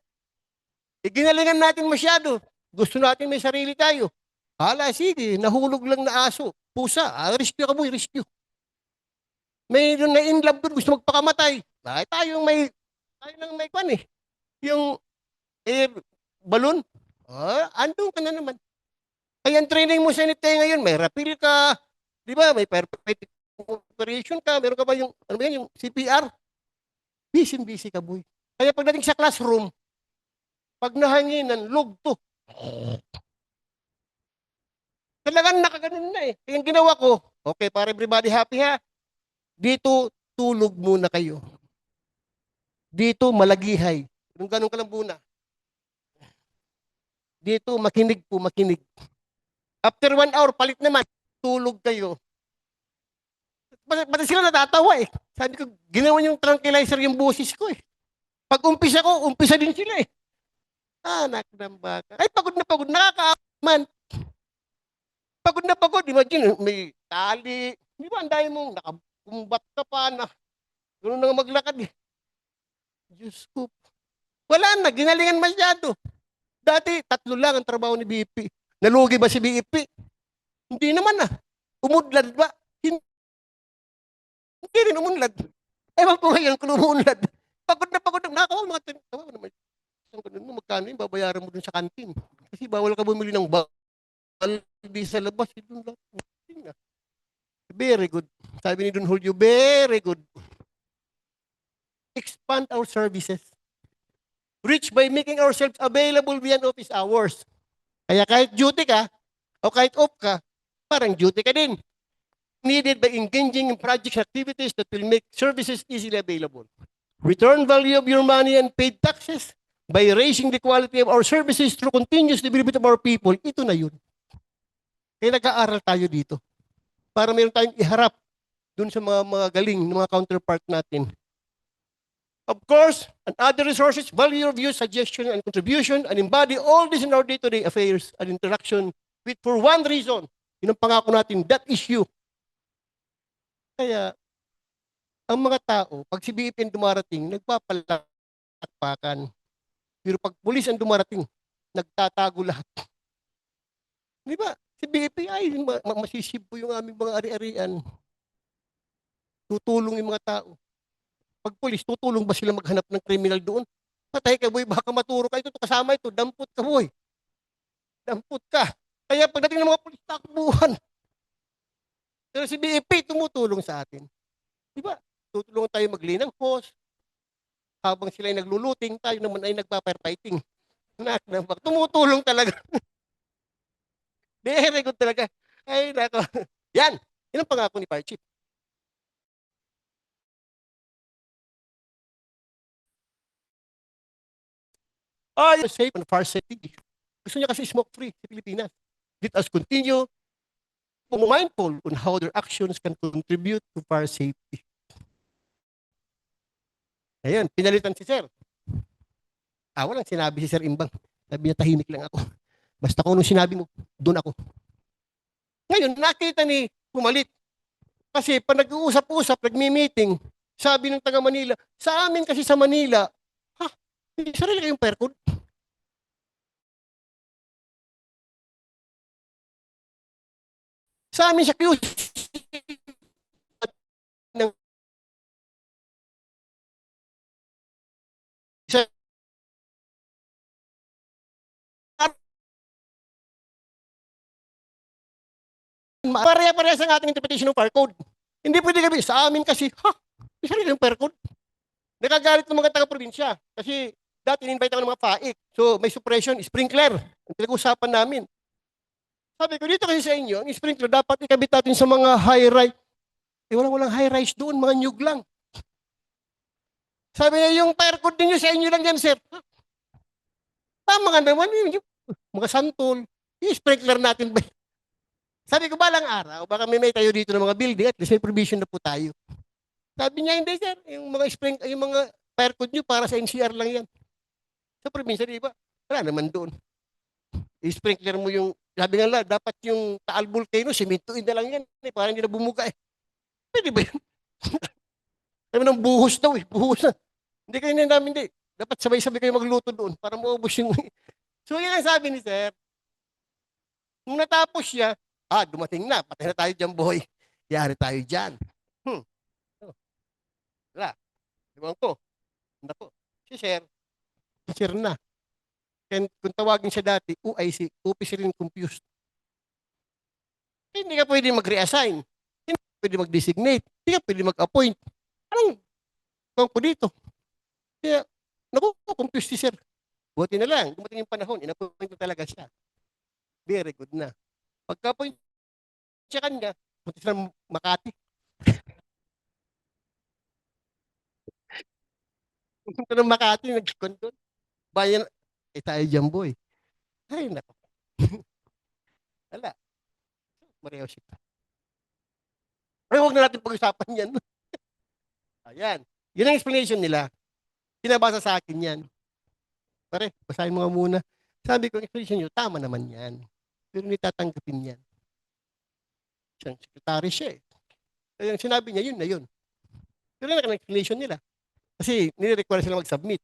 ginalingan natin masyado. Gusto natin may sarili tayo. Hala, sige, nahulog lang na aso. Pusa, rescue ka boy, rescue. Mayroon na in love doon, gusto magpakamatay. Tayo lang may kwan eh. Yung balon, andun ka na naman. Kaya ang training mo sa NFTA ngayon, may rapil ka, di ba? May firefighting operation ka, meron ka ba yung, ano ba yan, yung CPR? Busy ka, boy. Kaya pagdating sa classroom, pag nahanginan, lugto. Talagang nakaganon na eh. Kaya yung ginawa ko, okay, para everybody happy ha, dito, tulog muna kayo. Dito, malagihay. Yung ganun ka lang muna. Dito, makinig po, makinig. After 1 hour, palit naman, tulog kayo. Pati sila natatawa eh. Sabi ko, ginawa yung tranquilizer yung boses ko eh. Pag umpisa ko, umpisa din sila eh. Anak ng baka. Ay, pagod na pagod, nakakaaman. Pagod na pagod, imagine, may tali. Di ba, andahin mo, nakakumbat ka pa na. Ganoon na maglakad eh. Diyos ko. Wala na, ginalingan masyado. Dati, 3 lang ang trabaho ni BP. Nalugi ba si BEP? Hindi naman ah. Umudlad ba? Hindi rin umunlad. Ewan ko ngayon kung umunlad. Pagod na pagod. Nakakawa mga tawa naman. Magkano yung babayaran mo dun sa kantin? Kasi bawal ka bumili ng baldi sa labas. Very good. Sabi ni Don Julio, very good. Expand our services. Reach by making ourselves available beyond office hours. Kaya kahit duty ka, o kahit off ka, parang duty ka din. Needed by engaging in project activities that will make services easily available. Return value of your money and paid taxes by raising the quality of our services through continuous development of our people, ito na yun. Kaya nag-aaral tayo dito. Para meron tayong iharap dun sa mga galing, mga counterpart natin. Of course, and other resources, value your views, suggestion, and contribution, and embody all this in our day-to-day affairs and interaction with for one reason. Yun ang pangako natin, that is you. Kaya, ang mga tao, pag si BPN dumarating, nagpapalakpakan. Pero pag pulis ang dumarating, nagtatago lahat. Di ba? Si BPN ay masisib po yung aming mga ari-arian. Tutulong yung mga tao. Pag pulis, tutulong ba sila maghanap ng criminal doon? Patay ka, boy, baka maturo ka. Ito kasama ito, dampot ka, boy. Dampot ka. Kaya pagdating ng mga pulis, takbuhan. Pero si BFP, tumutulong sa atin. Di ba? Tutulungan tayo maglay ng hose. Habang sila ay nagluluting, tayo naman ay nagpa-firefighting. Tumutulong talaga. Very good talaga. Ay, nako. Yan. Yan ang pangako ni Fire Chief. Safe and fire safety. Gusto niya kasi smoke-free sa Pilipinas. Let us continue mindful on how their actions can contribute to fire safety. Ayun, pinalitan si Sir. Walang sinabi si Sir Imbang. Sabi niya, tahimik lang ako. Basta kung anong sinabi mo, doon ako. Ngayon, nakita ni pumalit. Kasi pag nag-uusap-usap, nagmi-meeting, sabi ng taga Manila, sa amin kasi sa Manila, hindi sarili kayong fire code. Sa amin sa QC ng isa pareha-parehas ang ating interpretation ng fire code. Hindi pwede kami, sa amin kasi, isa rin yung fire code. Nakagalit ng mga taga-probinsya. Kasi dati in-invite ako ng mga FAIC. So may suppression, sprinkler. Ang pinag-usapan namin. Sabi ko, dito kasi sa inyo, ang sprinkler dapat ikabit natin sa mga high-rise. Walang high-rise doon, mga nyug lang. Sabi niya, yung fire code ninyo sa inyo lang yan, sir. Tama nga naman, yung mga santol, yung sprinkler natin ba? Sabi ko, balang araw, baka may tayo dito ng mga building at least may provision na po tayo. Sabi niya, hindi sir, yung mga fire code nyo para sa NCR lang yan. Sa probinsya, di ba? Wala naman doon. I-sprinkler mo yung, sabi nga lang, dapat yung Taal Volcano, simintuin na lang yan. Parang hindi na bumuga eh. Pwede ba yan? Sabi ng buhos daw eh, buhos na. Hindi kayo na namin, hindi. Dapat sabay-sabay kayo magluto doon para maubos yung... So yan ang sabi ni sir. Nung natapos siya, dumating na, patay na tayo dyan, boy. Yari tayo dyan. Wala. Diba ko? Hindi po. Si sir na. And kung tawagin siya dati, UIC, Officer in Confused. Hindi ka pwede mag-reassign. Hindi ka pwede mag-designate. Hindi ka pwede mag-appoint. Anong ko dito? Kaya, confused si sir. Buti na lang, dumating yung panahon, in-appoint na talaga siya. Very good na. Pagka-appoint siya kanya, punta siya ng Makati. Punta ng Makati, nag-condon. Bayan, tayo dyan, boy. Ay, nako. Wala. Mareho siya. Pero huwag na natin pag-usapan yan. Ayan. Yun ang explanation nila. Pinabasa sa akin yan. Pare, basahin mo nga muna. Sabi ko, explanation nyo, tama naman yan. Pero hindi tatanggapin yan. Siyang secretary siya eh. Kaya yung sinabi niya, yun na yun. Pero yan ang explanation nila. Kasi nire-require sila mag-submit.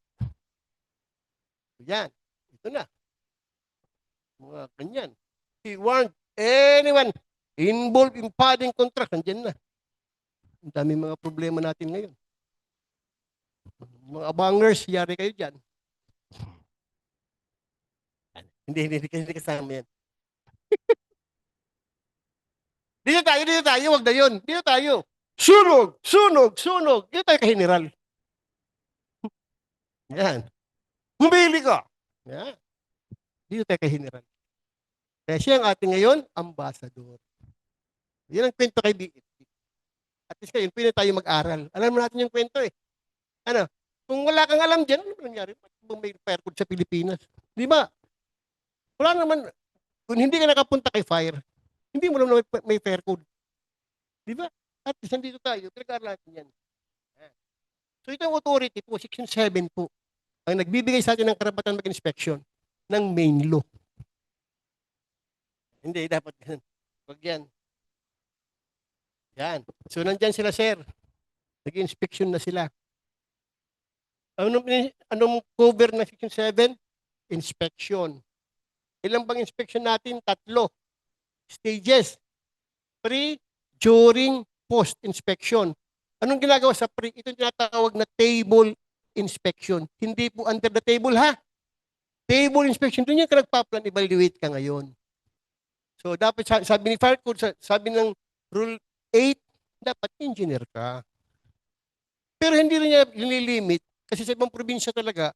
Yan. Ito na. Mga ganyan. He warned anyone involved in padding contract. Nandiyan na. Ang dami mga problema natin ngayon. Mga abangers, yari kayo dyan. Hindi kasama yan. Dito tayo, wag na yun. Dito tayo. Sunog. Dito tayo ka-general. Yan. Bumili ka. Yan. Dito tayo ka-general. Kaya siya ang ating ngayon, ambassador. Yan ang kwento kay BFP. At least ngayon, pwede tayo mag-aral. Alam mo natin yung kwento eh. Ano? Kung wala kang alam dyan, ano ba nangyari? Bakit ba may fire code sa Pilipinas? Di ba? Wala naman, kung hindi ka nakapunta kay fire, hindi mo naman may fire code. Di ba? At least nandito tayo, pinag-aaralan natin yan. So ito yung authority po, Section 7 po, ang nagbibigay sa atin ng karapatan mag-inspection ng main law. Hindi, dapat ganun. Wag yan. Yan. So nandyan sila, sir. Nag-inspection na sila. Anong cover ng Section 7? Inspection. Ilang bang inspection natin? 3 stages. Pre, during, post-inspection. Anong ginagawa sa pre? Ito yung tinatawag na table inspection. Hindi po under the table, ha? Table inspection. Doon yung ka nagpa-plan, evaluate ka ngayon. So, dapat sabi ni Fire Code, sabi ng Rule 8, dapat engineer ka. Pero hindi rin niya nililimit kasi sa ibang probinsya talaga,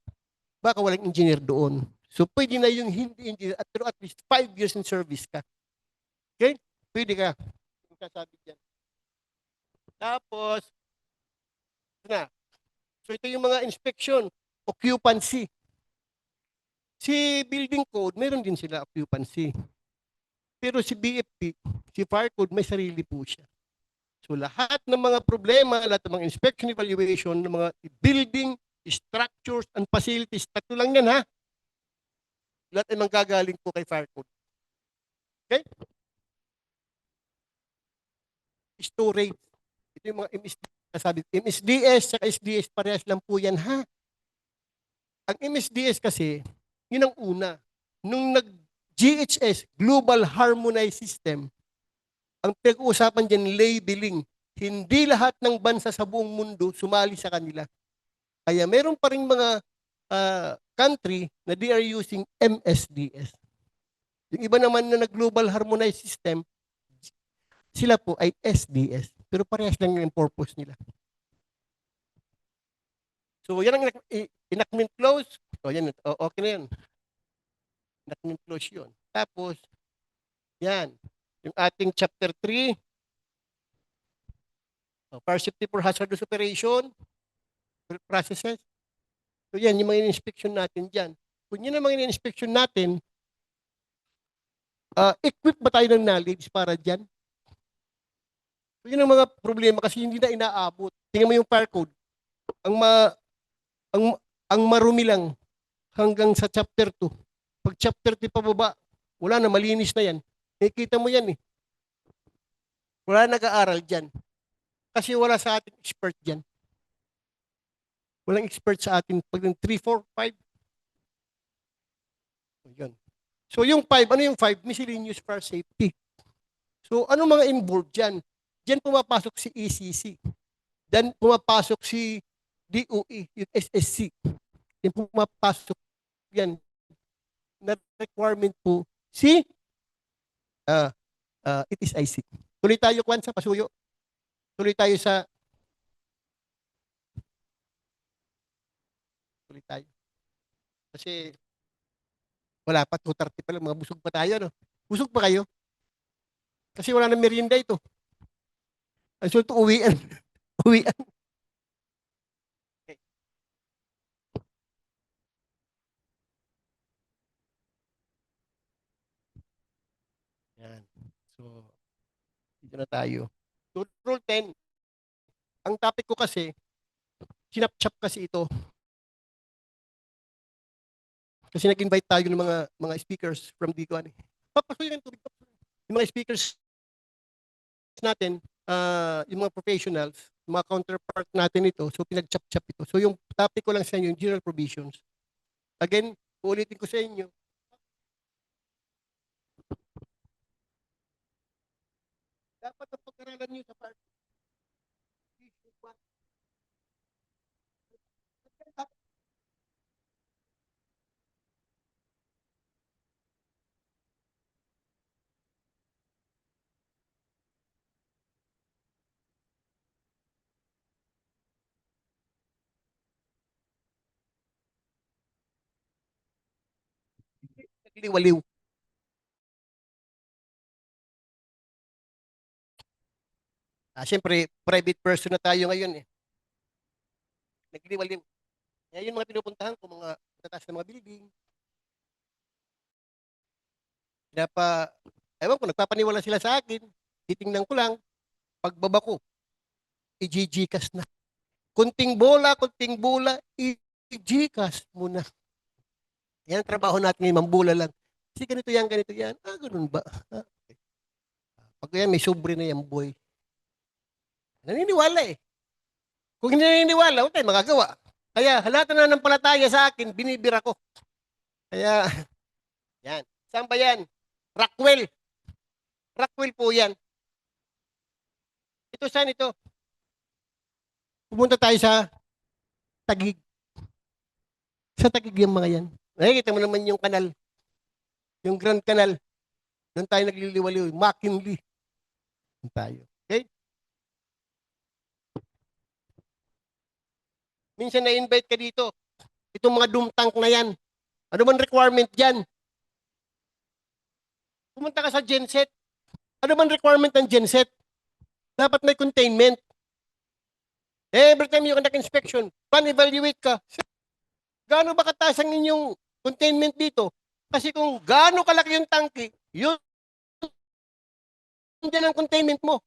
baka walang engineer doon. So, pwede na yung hindi engineer at least 5 years in service ka. Okay? Pwede ka. Yung sasabi dyan. Tapos, na. So, ito yung mga inspection, occupancy. Si building code, meron din sila occupancy. Pero si BFP, si Fire Code, may sarili po siya. So lahat ng mga problema, lahat ng mga inspection evaluation, ng mga building, structures, and facilities, 3 lang yan, ha? Lahat ay manggagaling po kay Fire Code. Okay? Storage. Ito yung mga sabi, MSDS at SDS, parehas lang po yan, ha? Ang MSDS kasi, yun ang una. Nung GHS, Global Harmonized System, ang pinag-uusapan dyan, labeling. Hindi lahat ng bansa sa buong mundo sumali sa kanila. Kaya meron pa rin mga country na they are using MSDS. Yung iba naman na global harmonized system, sila po ay SDS. Pero parehas lang yung purpose nila. So yan ang enactment clause. O yan, okay na yan. Enactment clause yun. Tapos, yan. Yung ating chapter 3, fire safety for hazardous operation, processes. So yan, yung mga inspection natin dyan. Kung yun ang mga inspection natin, equip ba tayo ng knowledge para dyan? So yun ang mga problema kasi hindi na inaabot. Tingnan mo yung fire code. Ang, ang marumi lang hanggang sa chapter 2. Pag chapter 3 pababa, wala na, malinis na yan. Nakikita mo yan eh. Wala nag-aaral dyan. Kasi wala sa ating expert dyan. Walang expert sa atin pag 3, 4, 5. Yun. So yung 5, ano yung 5? Miscellaneous fire safety. So ano mga involved dyan? Dyan pumapasok si ECC. Dyan pumapasok si DOE, yung SSC. Dyan pumapasok yan. Na requirement po si it is IC. Tuloy tayo, Kwan, sa pasuyo. Tuloy tayo. Kasi wala pa, 2:30 pa lang, mga busog pa tayo, no? Busog pa kayo? Kasi wala nang merienda ito. Ang sunod uwian. Uwian. Okay. Yan. So, dito na tayo. So, Rule 10. Ang topic ko kasi, sinapchap kasi ito. Kasi nag-invite tayo ng mga speakers from dito. Papasuyin ang tubig. Yung mga speakers natin, yung mga professionals, yung mga counterpart natin ito, so pinag-chap-chap ito. So yung topic ko lang sa inyo, yung general provisions. Again, uulitin ko sa inyo, dapat ang pag-aralan nyo sa part nagliwaliw. Siyempre, private person na tayo ngayon eh. Nagliwaliw. Kaya yung mga pinupuntahan ko, mga tataas na mga building, ewan ko, nagpapaniwala sila sa akin, titingnan ko lang, pagbaba ko, i-GCash na. Kunting bola, i-GCash muna. Yan ang trabaho natin ngayon, mambula lang. Kasi ganito yan, ganito yan. Ganun ba? Okay. Pag yan, may sobre na yan, boy. Naniniwala eh. Kung hindi naniniwala, wala tayong magagawa. Kaya halata na ng palataya sa akin, binibira ko. Kaya, yan. Saan ba yan? Rockwell. Rockwell po yan. Ito saan ito? Pumunta tayo sa Taguig. Sa Taguig yung mga yan. Nakikita mo naman yung kanal. Yung Grand Canal. Doon tayo nagliliwaliw. McKinley. Doon tayo. Okay? Minsan na-invite ka dito. Itong mga doom tank na yan. Ano man requirement dyan? Pumunta ka sa genset. Ano man requirement ng genset? Dapat may containment. Every time you conduct inspection, pan-evaluate ka. Gaano ba kataas ang inyong containment dito? Kasi kung gaano kalaki yung tangke, yun dyan ang containment mo.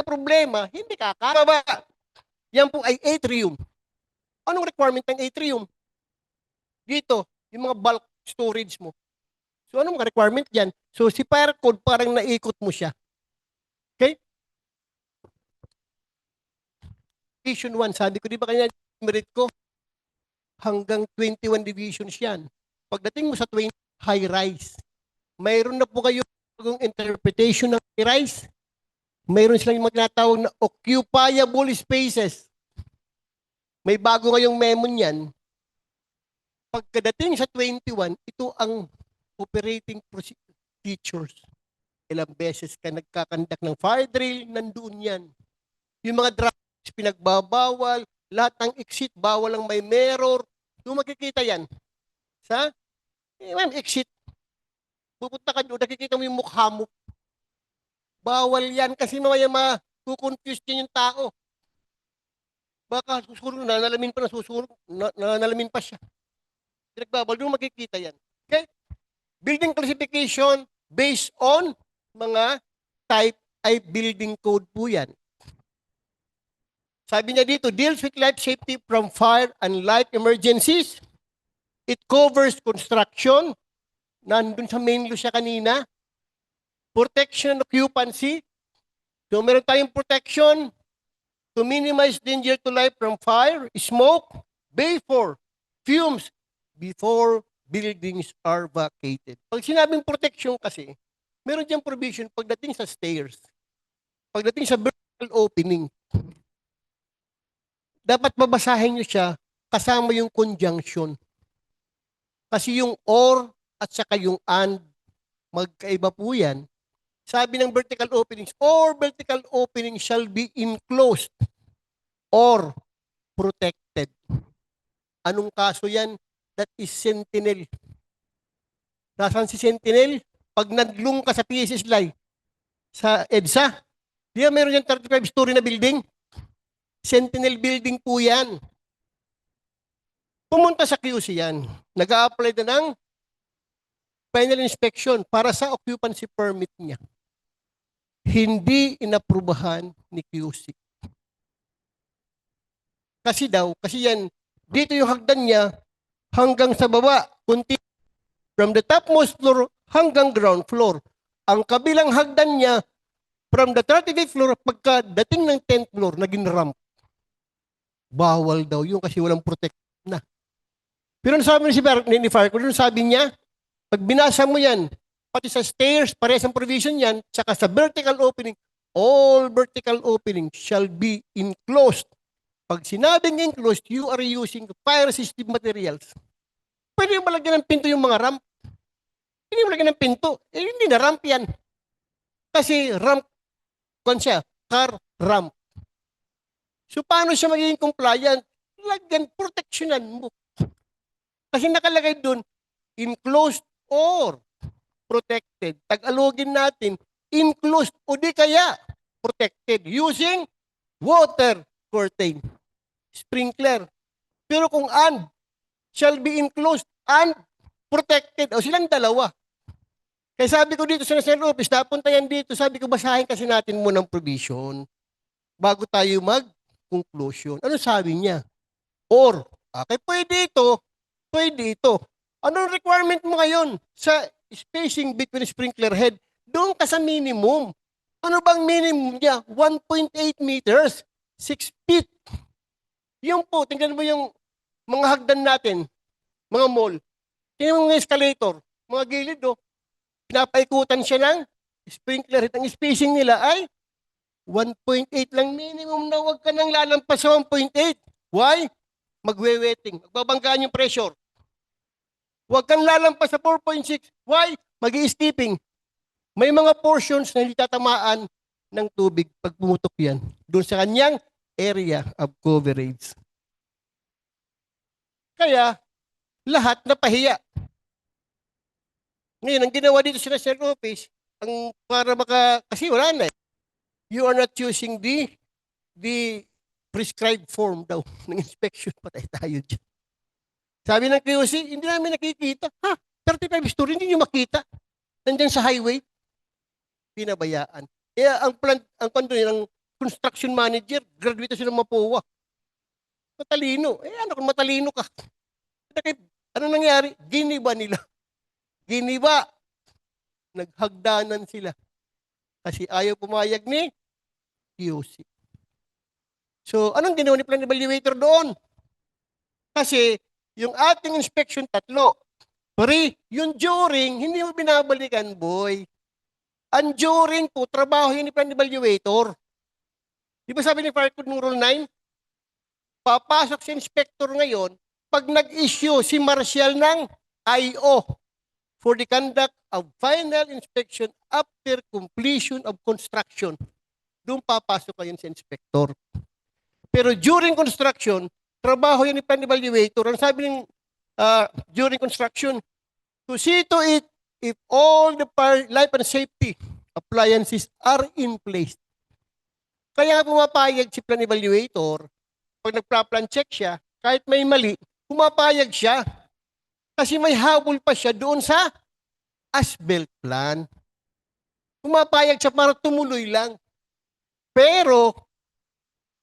Problema, hindi kakaba. Yan po ay atrium. Anong requirement ng atrium? Dito, yung mga bulk storage mo. So, anong mga requirement dyan? So, si fire code parang naikot mo siya. Okay? Division 1, sabi ko, di ba kanya merit ko? Hanggang 21 divisions yan. Pagdating mo sa 20, high-rise. Mayroon na po kayo yung interpretation ng high-rise. Mayroon silang magnatawag na occupiable spaces. May bago ngayong memo niyan. Pagkadating sa 21, ito ang operating procedures. Ilang beses ka nagkakandak ng fire drill, nandoon yan. Yung mga drugs, pinagbabawal, lahat ng exit, bawal ang may mirror. Doon makikita yan. Sa exit, pupunta ka doon, nakikita mo yung mukha mo. Bawal yan kasi mamaya makukonfuse din yung tao. Baka susunod, nanalamin pa na susunod, nanalamin pa siya. Pinagbabawal, doon makikita yan. Okay? Building classification based on mga type ay building code po yan. Sabi niya dito, deals with life safety from fire and light emergencies. It covers construction. Nandun sa main law siya kanina. Protection and occupancy. So meron tayong protection to minimize danger to life from fire, smoke, vapor, fumes before buildings are vacated. Pag sinabing protection kasi, meron diyang provision pagdating sa stairs. Pagdating sa vertical opening. Dapat babasahin nyo siya kasama yung conjunction. Kasi yung or at saka yung and, magkaiba po yan. Sabi ng vertical openings, or vertical opening shall be enclosed or protected. Anong kaso yan? That is sentinel. Nasaan si sentinel? Pag naglung ka sa PSS Live, sa EDSA, di ba meron yung 35-story na building? Sentinel building po yan. Pumunta sa QC yan. Nag-a-apply na ng final inspection para sa occupancy permit niya. Hindi inaprubahan ni QC. Kasi yan, dito yung hagdan niya hanggang sa baba, from the topmost floor hanggang ground floor. Ang kabilang hagdan niya, from the 35th floor, pagkadating ng 10th floor, naging ramp. Bawal daw yun kasi walang protect na. Pero sabi ni Fire Code, sabi niya, pag binasa mo yan, pati sa stairs, parehas ang provision yan, saka sa vertical opening, all vertical openings shall be enclosed. Pag sinabing enclosed, you are using fire system materials. Pwede mo malagyan ng pinto yung mga ramp. Hindi mo malagyan ng pinto. Hindi na ramp yan. Kasi ramp, car ramp. So paano siya magiging compliant? Lagyan, protectionan mo. Kasi nakalagay doon, enclosed or protected. Tagalogin natin, enclosed o di kaya protected using water curtain, sprinkler. Pero kung and shall be enclosed and protected, o silang dalawa. Kaya sabi ko dito sa National Office, napunta yan dito, sabi ko basahin kasi natin muna ng provision bago tayo mag-conclusion. Ano sabi niya? Or, okay, pwede ito. Anong requirement mo ngayon sa spacing between sprinkler head? Doon ka sa minimum. Ano bang minimum niya? 1.8 meters, 6 feet. Yung po, tingnan mo yung mga hagdan natin, mga mall. Tingnan mo yung escalator, mga gilid, pinapaikutan siya ng sprinkler head. Ang spacing nila ay 1.8 lang minimum na huwag ka nang lalampas sa 1.8. Why? Magwe-wetting. Magbabanggaan yung pressure. Huwag kang lalampas sa 4.6. Why? Mag-i-steeping. May mga portions na hindi tatamaan ng tubig pag pumutok yan. Doon sa kanyang area of coverage. Kaya, lahat napahiya. Ngayon, ang ginawa dito sa National Office, kasi wala na eh. You are not using the prescribed form daw ng inspection. Patay tayo dyan. Sabi ng QC, hindi namin nakikita. 35 story, hindi nyo makita. Nandyan sa highway. Pinabayaan. Kaya ang construction manager, graduate siya ng Mapua. Matalino. Ano kung matalino ka? Ano nangyari? Giniba nila. Giniba. Naghagdanan sila. Kasi ayaw pumayag ni QC. So, anong ginawa ni Plan Evaluator doon? Kasi, yung ating inspection, 3. Yung during, hindi mo binabalikan, boy. Ang during po, trabaho yun ni Plan Evaluator. Di ba sabi ni Fire Code ng Rule 9? Papasok si inspector ngayon, pag nag-issue si Marshal ng IO for the conduct of final inspection after completion of construction. Doon papasok kayo si inspector. Pero during construction, trabaho yan ni Plan Evaluator. Ang sabi ng during construction, to see to it if all the life and safety appliances are in place. Kaya pumapayag si Plan Evaluator, pag nagpa-plan check siya, kahit may mali, pumapayag siya. Kasi may habol pa siya doon sa as-built plan. Pumapayag siya para tumuloy lang. Pero,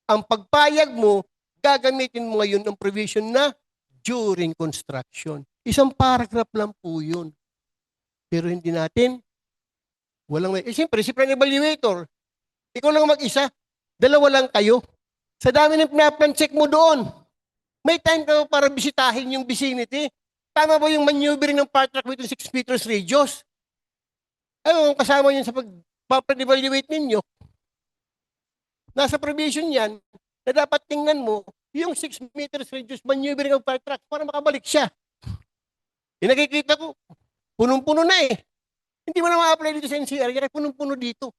ang pagpayag mo, gagamitin mo ngayon ang provision na during construction. Isang paragraph lang po yun. Pero hindi natin, siyempre, si Plan Evaluator, ikaw lang mag-isa, 2 lang kayo. Sa dami ng pinaplan check mo doon, may time ka para bisitahin yung vicinity. Tama ba yung maneuvering ng fire truck within 6 meters radius? Kasama yun sa pag-plan evaluate ninyo. Nasa provision yan na dapat tingnan mo yung 6 meters radius maneuvering ng fire truck para makabalik siya. Yung nakikita ko, punong-puno na eh. Hindi mo na ma-apply dito sa NCR, kaya punong-puno dito.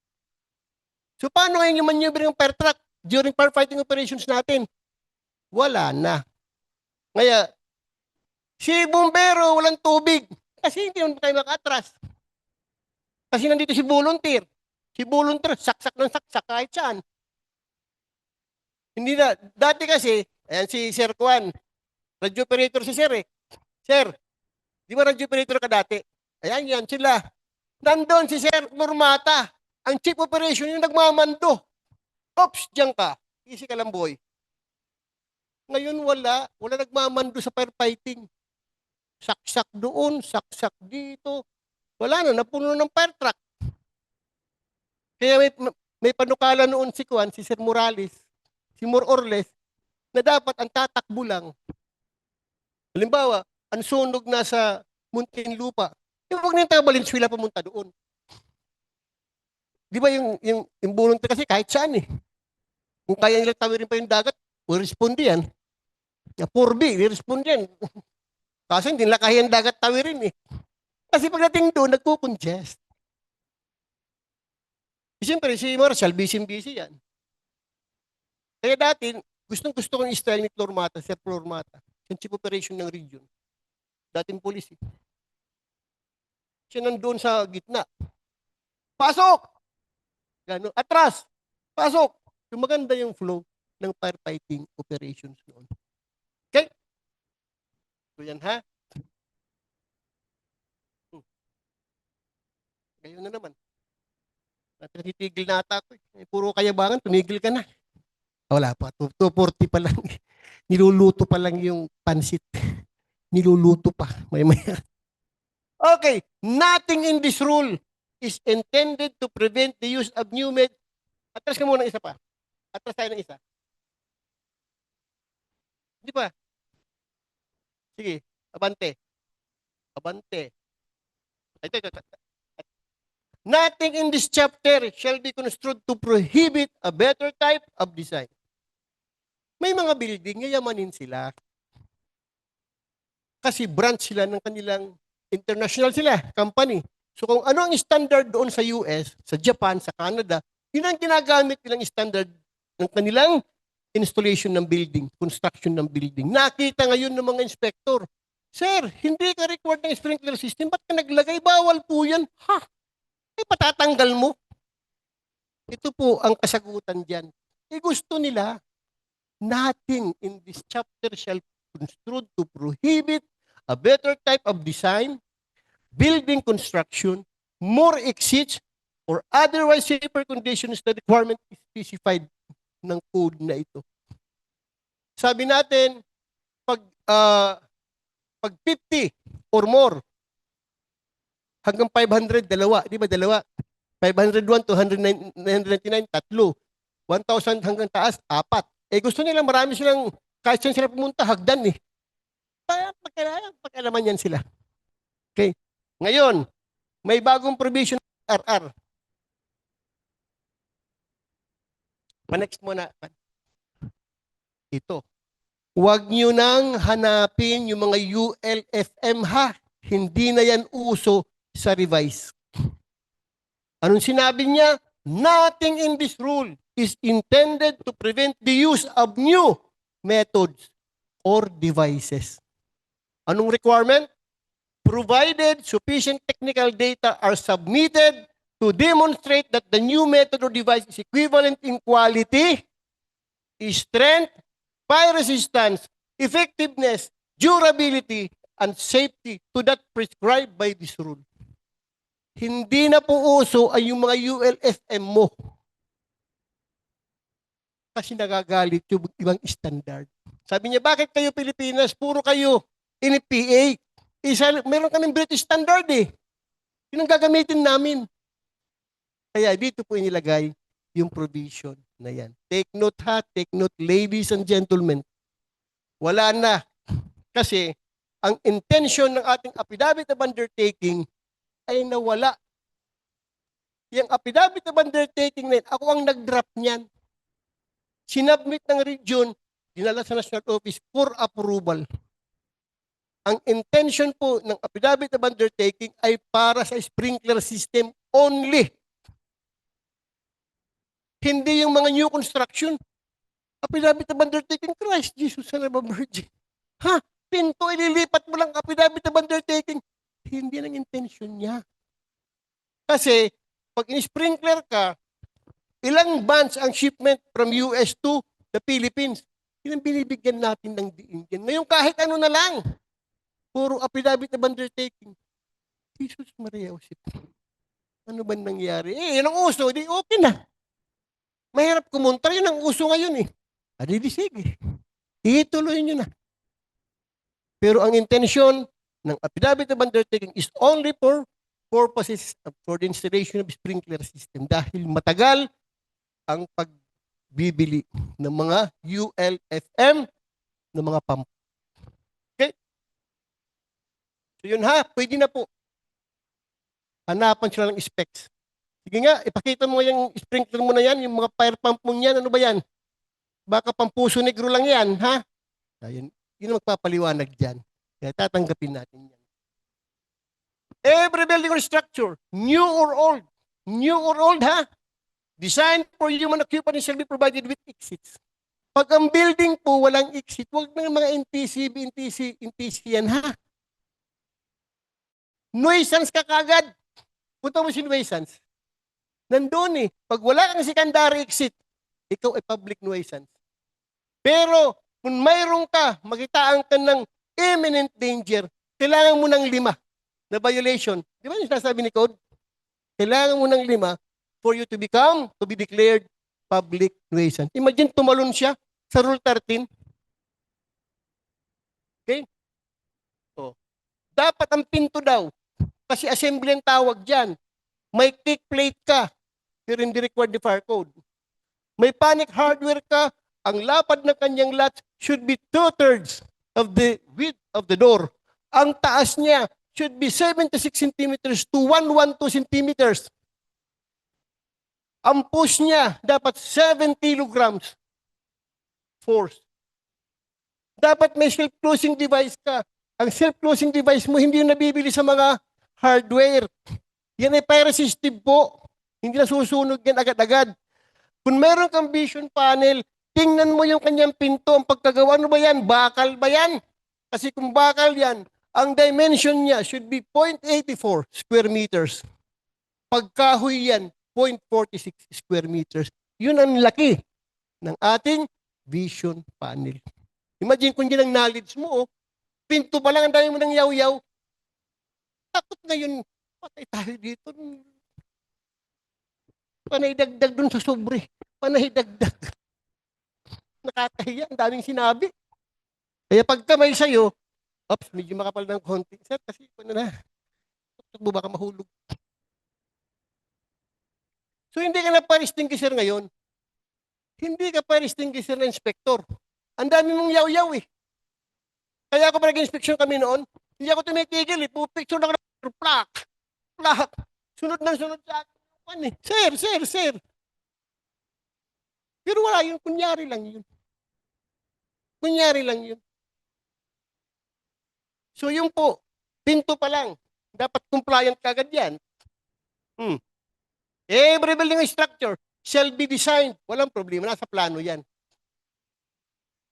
So paano ngayon yung maneuvering ng fire truck during firefighting operations natin? Wala na. Kaya, si bumbero walang tubig kasi hindi naman tayo maka-atras. Kasi nandito si volunteer. Si volunteer, saksak ng saksak kahit saan. Hindi na. Dati kasi, ayan si Sir Juan, radio operator si Sir eh. Sir, di ba radio operator ka dati? Ayan yan sila. Nandun si Sir Normata, ang chief operation yung nagmamando. Ops, diyan ka. Easy ka lang boy. Ngayon wala nagmamando sa firefighting. Saksak doon, saksak dito. Wala na, napuno ng fire truck. Kaya may panukala noon si Juan, si Sir Morales, si More or less, na dapat ang tatakbo lang. Halimbawa, ang sunog na sa Muntinlupa, huwag na yung taga Valenzuela pumunta doon. Di ba yung volunteer kasi kahit saan eh. Kung kaya nila tawirin pa yung dagat, responde yan. 4B, responde yan. Kasi hindi nila kaya yung dagat tawirin eh. Kasi pagdating doon, nagpo-congest. Siyempre, si Marshall, busy yan. Kaya dati, gustong-gusto kong style ni Flormata, Sir Flormata, yung chief operation ng region. Dating police. Siya nandoon sa gitna. Pasok! Gano, atras! Pasok! So maganda yung flow ng firefighting operations noon. Okay? So yan ha. Ngayon na naman. At natitigil na ata ako. Puro kayabangan, tumigil ka na. Wala pa. 240 pa lang. Niluluto pa lang yung pansit. Niluluto pa. Maya. Okay. Nothing in this rule is intended to prevent the use of new methods. Atras ka muna isa pa. Atras tayo ng isa. Di ba? Sige. Abante. Abante. Ito. Nothing in this chapter shall be construed to prohibit a better type of design. May mga building, yayamanin sila. Kasi branch sila ng kanilang international sila, company. So kung ano ang standard doon sa US, sa Japan, sa Canada, yun ang ginagamit nilang standard ng kanilang installation ng building, construction ng building. Nakita ngayon ng mga inspector, Sir, hindi ka required ng sprinkler system, ba't ka naglagay? Bawal po yan. Ha? Patatanggal mo. Ito po ang kasagutan dyan. Gusto nila, nothing in this chapter shall construed to prohibit a better type of design, building construction, more exits, or otherwise safer conditions the requirement is specified ng code na ito. Sabi natin, pag 50 or more, hanggang 500, dalawa. Di ba dalawa? 501 to 999, tatlo. 1,000 hanggang taas, apat. Gusto nila, marami silang, kahit saan sila pumunta, hagdan eh. Pagkalaman yan sila. Okay. Ngayon, may bagong provision RR. Pa-next muna. Ito. Huwag nyo nang hanapin yung mga ULFM ha. Hindi na yan uso sa revise. Anong sinabi niya? Nothing in this rule is intended to prevent the use of new methods or devices. Anong requirement? Provided sufficient technical data are submitted to demonstrate that the new method or device is equivalent in quality, strength, fire resistance, effectiveness, durability, and safety to that prescribed by this rule. Hindi na po uso ay yung mga ULFM mo. Kasi nagagalit yung ibang standard. Sabi niya, bakit kayo Pilipinas? Puro kayo NFPA. Meron kaming British standard eh. Yun ang gagamitin namin. Kaya dito po inilagay yung provision na yan. Take note ha, take note ladies and gentlemen. Wala na. Kasi ang intention ng ating affidavit of undertaking ay nawala. Yung affidavit of undertaking na yun, ako ang nag-draft niyan. Sinubmit ng region, dinala sa National Office for approval. Ang intention po ng affidavit of undertaking ay para sa sprinkler system only. Hindi yung mga new construction. Affidavit of undertaking, Christ Jesus, Son of a Virgin. Ha? Pinto, ililipat mo lang affidavit of undertaking. Hindi ang intention niya. Kasi, pag in-sprinkler ka, ilang bands ang shipment from US to the Philippines? Yun ang binibigyan natin ng diin. Ngayon, kahit ano na lang, puro affidavit of undertaking. Jesus Maria Josep. Ano ba nangyari? Yun ang uso, di okay na. Mahirap kumontra, yun ang uso ngayon eh. Di sige. Ituloy nyo na. Pero ang intensyon ng affidavit of undertaking is only for purposes for the installation of sprinkler system dahil matagal ang pagbibili ng mga ULFM ng mga pump. Okay? So yun ha, pwede na po. Hanapan sila ng specs. Sige nga, ipakita mo yung sprinkler mo na yan, yung mga fire pump mo yan, ano ba yan? Baka pampuso negro lang yan, ha? Ayun, yun ang magpapaliwanag dyan. Kaya tatanggapin natin yan. Every building or structure, new or old ha? Designed for human occupancy shall be provided with exits. Pag ang building po walang exit, huwag na mga NTC yan ha? nuisance ka kagad. Punta mo si nuisance. Nandun eh. Pag wala kang secondary exit, ikaw ay public nuisance. Pero, kung mayroon ka, makitaan ka ng imminent danger, kailangan mo ng 5 na violation. Di ba yung sinasabi ni Code? Kailangan mo ng 5 for you to be declared public nuisance. Imagine, tumalon siya sa Rule 13. Okay? So, dapat ang pinto daw, kasi assembly ang tawag dyan, may kick plate ka, pero hindi required the fire code. May panic hardware ka, ang lapad ng kanyang latch should be 2/3 of the width of the door. Ang taas niya should be 76 centimeters to 112 centimeters. Ang push niya dapat 7 kilograms force. Dapat may self-closing device ka. Ang self-closing device mo hindi yung nabibili sa mga hardware. Yan ay fire resistive po. Hindi na susunog yan agad-agad. Kung meron kang vision panel, tingnan mo yung kanyang pinto, ang pagkagawa, ano ba yan? Bakal ba yan? Kasi kung bakal yan, ang dimension niya should be 0.84 square meters. Pagkahoy yan, 0.46 square meters. Yun ang laki ng ating vision panel. Imagine kung yun ang knowledge mo, oh, pinto pa lang, ang dami mo ng yaw-yaw. Takot ngayon, patay tayo dito. Panay dagdag dun sa sobre. Panay dagdag. Nakakahiya, ang daming sinabi. Kaya pag kamay sa'yo, oops, medyo makapal ng konti. Sir, kasi ano na, tukbo baka mahulog. So hindi ka na fire extinguisher ngayon. Hindi ka fire extinguisher na inspector. Ang dami mong yaw-yaw eh. Kaya ako parang inspection kami noon, hindi ako tumitigil eh. Pupicture lang ako, plak, plak. Sunod ng sunod sa akin. Sir. Pero wala yun, kunyari lang yun. Kunyari lang yun. So yun po, pinto pa lang. Dapat compliant kagad yan. Every building structure shall be designed. Walang problema, nasa plano yan.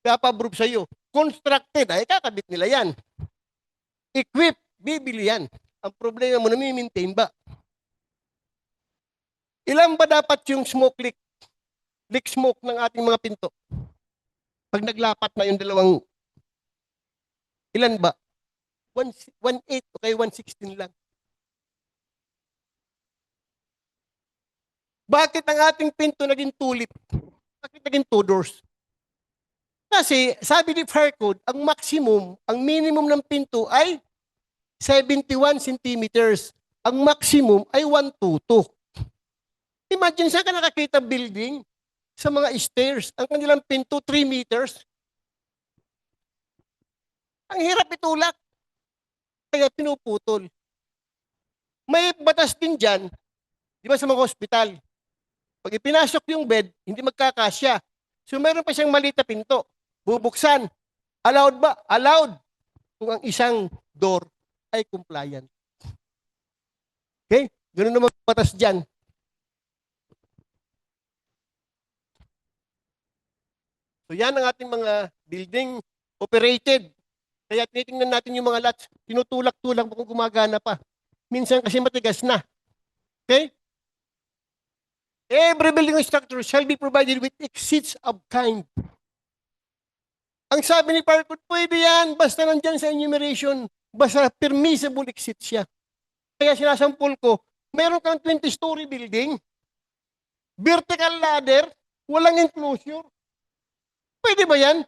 Papa-approve sa'yo. Constructed, ay kakabit nila yan. Equip, bibili yan. Ang problema mo, nami-maintain ba? Ilan ba dapat yung smoke leak? Leak smoke ng ating mga pinto? Pag naglapat na yung dalawang, ilan ba? 1/8 o kaya 1/16 lang. Bakit ang ating pinto naging tulip? Bakit naging 2 doors? Kasi sabi ni fire code, ang maximum, ang minimum ng pinto ay 71 centimeters. Ang maximum ay 122. Imagine saan ka nakakita building sa mga stairs. Ang kanilang pinto 3 meters. Ang hirap itulak. Kaya pinuputol. May batas din dyan, di ba sa mga hospital? Pag ipinasok yung bed, hindi magkakasya. So meron pa siyang maliit na pinto. Bubuksan. Allowed ba? Allowed. Kung ang isang door ay compliant. Okay? Ganun naman batas dyan. So yan ang ating mga building operated. Kaya tinitingnan natin yung mga lots. Tinutulak-tulak kung gumagana pa. Minsan kasi matigas na. Okay? Every building structure shall be provided with exits of kind. Ang sabi ni fire code, pwede yan. Basta nandyan sa enumeration. Basta permissible exit siya. Kaya sinasampul ko, meron kang 20-story building, vertical ladder, walang enclosure. Pwede ba yan?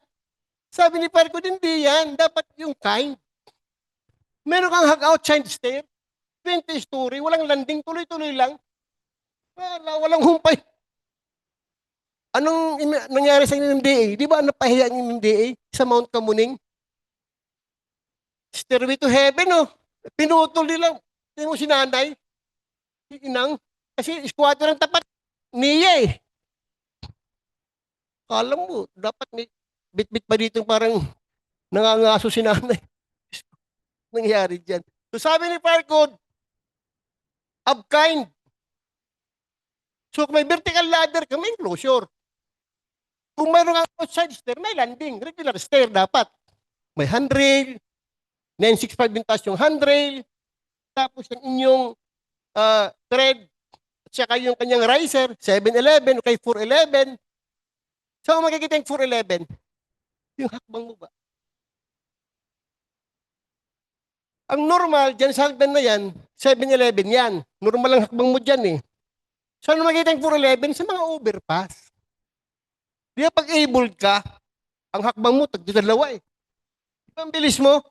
Sabi ni fire code, hindi yan. Dapat yung kind. Meron kang outside stair, 20-story, walang landing, tuloy-tuloy lang. Walang humpay. Anong nangyari sa MMDA? Di ba napahiya ang MMDA sa Mount Kamuning? Stairway to heaven, oh. Pinutol nila. Tingnan mo si nanay, si inang, kasi squatter ang tapat. Niya eh. Kala mo, dapat may bit-bit pa dito parang nangangaso si nanay. Nangyari dyan. So sabi ni fire code, of kind. So kung may vertical ladder ka, may enclosure. Kung mayroong outside stair, may landing. Regular stair dapat. May handrail. 965 yung taas yung handrail. Tapos ang inyong thread at saka yung kanyang riser, 711 o kay 411. So, makikita yung 411, yung hakbang mo ba? Ang normal, dyan sa hagdan na yan, 711 yan. Normal ang hakbang mo dyan eh. So, ano makikita yung 411? Sa mga overpass. Di ba pag able ka, ang hakbang mo, tagdadalawa eh. Di ba ang bilis mo?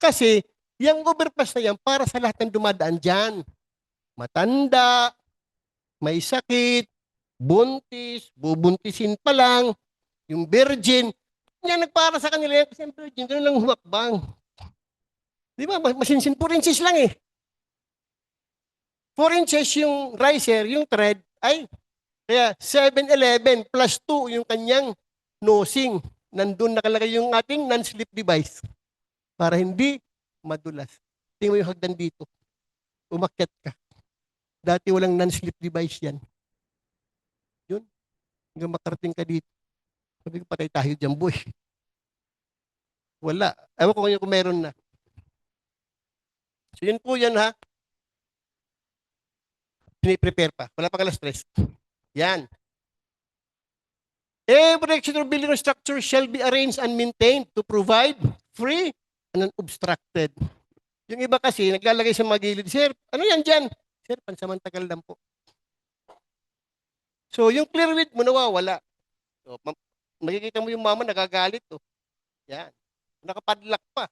Kasi, yung overpass na yan, para sa lahat ng dumadaan dyan. Matanda, may sakit, buntis, bubuntisin pa lang, yung virgin, yan nagpara sa kanila yan kasi ang virgin, ganun lang humakbang. Di ba? Masinsin 4 inches lang eh. 4 inches yung riser, yung thread, ay, kaya 711 plus 2 yung kanyang nosing. Nandun nakalagay yung ating non-slip device para hindi madulas. Tingnan mo yung hagdan dito. Umakyat ka. Dati walang non-slip device yan. Yun. Hanggang makarating ka dito. Sabi ko, patay tayo dyan, boy. Wala. Ewan ko kung meron na. So yun po yan ha. Piniprepare pa. Wala pang alas 3. Yan. Every exterior building or structure shall be arranged and maintained to provide free and unobstructed. Yung iba kasi, naglalagay sa mga gilid, Sir, ano yan dyan? Sir, pansamantagal lang po. So, yung clear width mo nawawala. So, makikita mo yung mama nagagalit. Oh. Yan. Nakapadlock pa.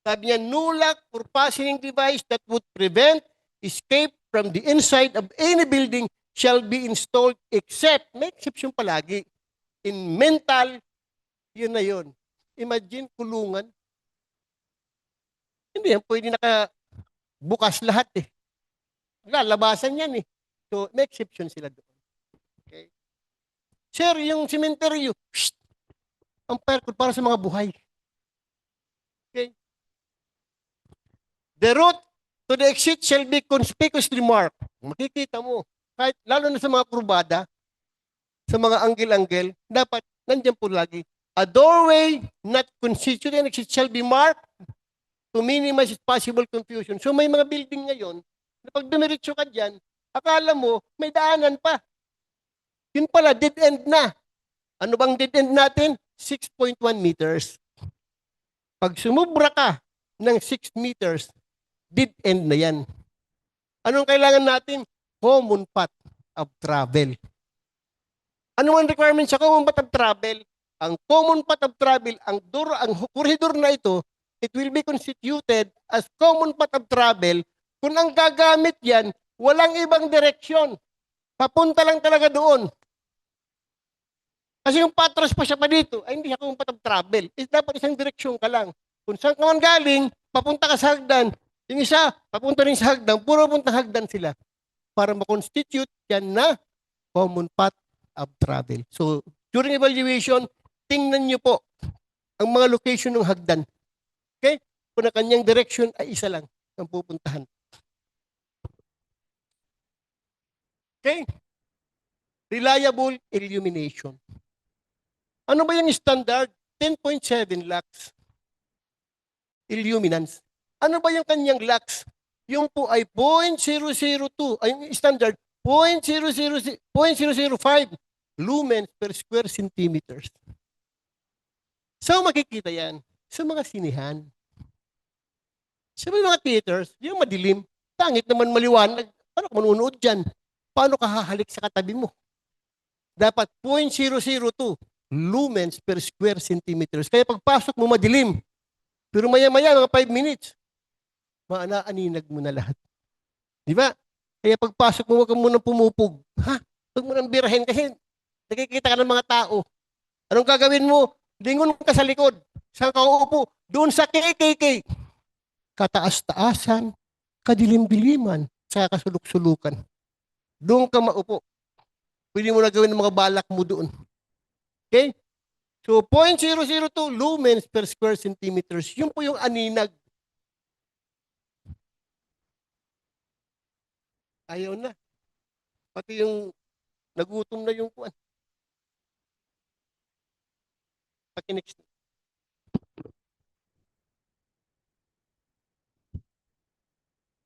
Sabi niya, no lock or fastening device that would prevent escape from the inside of any building shall be installed except, may exception palagi, in mental, yun na yun. Imagine, kulungan. Hindi yan, pwede nakabukas lahat eh. Lalabasan yan eh. So, may exception sila doon. Okay. Sir, yung cementerio, ang fire code para sa mga buhay. Okay. The route to the exit shall be conspicuously marked. Makikita mo, kahit lalo na sa mga kurbada, sa mga angle-angle, dapat nandiyan po lagi. A doorway not constituted an exit shall be marked to minimize possible confusion. So may mga building ngayon, na pag dumiretso ka dyan, akala mo may daanan pa. Yun pala, dead end na. Ano bang dead end natin? 6.1 meters. Pag sumubra ka ng 6 meters, dead end na yan. Anong kailangan natin? Common path of travel. Ano ang requirement sa common path of travel? Ang common path of travel, ang corridor na ito, it will be constituted as common path of travel kung ang gagamit yan, walang ibang direksyon. Papunta lang talaga doon. Kasi yung patros pa siya pa dito, ay hindi siya common path of travel. Dapat isang direksyon ka lang. Kung saan ka man galing, papunta ka sa hagdan. Yung isa, papunta rin sa hagdan, puro punta hagdan sila. Para ma-constitute yan na common path of travel. So, during evaluation, tingnan nyo po ang mga location ng hagdan. Okay? Kung ang kanyang direction ay isa lang ang pupuntahan. Okay? Reliable illumination. Ano ba yung standard? 10.7 lux. Illuminance. Ano ba yung kanyang lux? Yung po ay 0.002. Ay, yung standard, 0.005 lumens per square centimeters. So, makikita yan sa mga sinihan. Sa mga theaters, yung madilim, tangit naman maliwanag, paano ka manunood dyan? Paano ka hahalik sa katabi mo? Dapat 0.002 lumens per square centimeters. Kaya pagpasok mo madilim, pero maya-maya, mga 5 minutes, maanaaninag mo na lahat. Di ba? Kaya pagpasok mo, huwag ka munang pumupog. Ha? Huwag mo nang birahin kasi nakikita ka ng mga tao. Anong gagawin mo? Lingon ka sa likod. Saan ka uupo? Doon sa KKK. Kataas-taasan, kadilim-diliman, sa kasuluk-sulukan. Doon ka maupo. Pwede mo na gawin ng mga balak mo doon. Okay? So, 0.002 lumens per square centimeters. Yun po yung aninag. Ayaw na. Pati yung nagutom na yung kuwan. Pati next.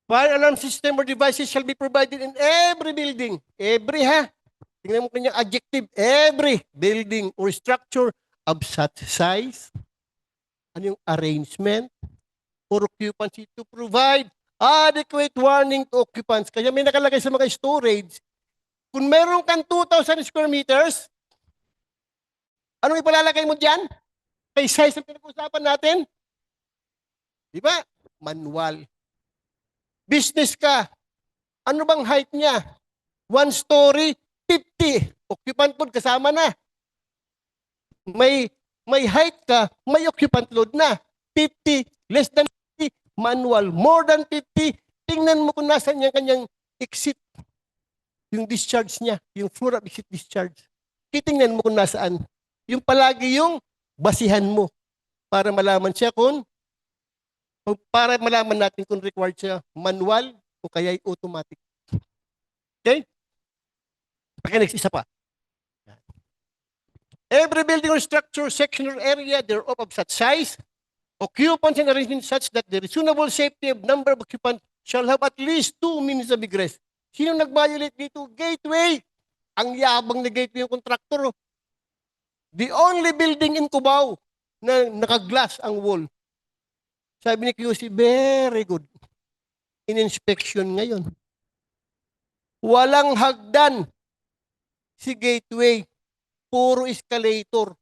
Fire alarm system or devices shall be provided in every building. Every, ha? Tingnan mo kanyang adjective. Every building or structure of such size. Ano yung arrangement for occupancy to provide adequate warning to occupants. Kaya may nakalagay sa mga storage, kung meron kang 2,000 square meters, anong ipalalagay mo dyan? Kay size ang pinag-usapan natin? Di ba? Manual. Business ka. Ano bang height niya? 1 story, 50. Occupant load kasama na. May height ka, may occupant load na. 50, less than 50, manual. More than 50, tingnan mo kung nasan yung kanyang exit. Yung discharge niya, yung floor of exit discharge. Titingnan mo kung nasaan. Yung palagi yung basihan mo para malaman siya para malaman natin kung required siya manual o kaya automatic. Okay? Next, isa pa. Every building or structure, section or area thereof of such size, occupants and arrangement such that the reasonable safety of number of occupants shall have at least 2 means of egress. Sino nag-violate dito? Gateway. Ang yabang na gateway yung contractor. The only building in Cubao na naka-glass ang wall. Sabi ni QC, very good. In-inspection ngayon. Walang hagdan si Gateway. Puro escalator.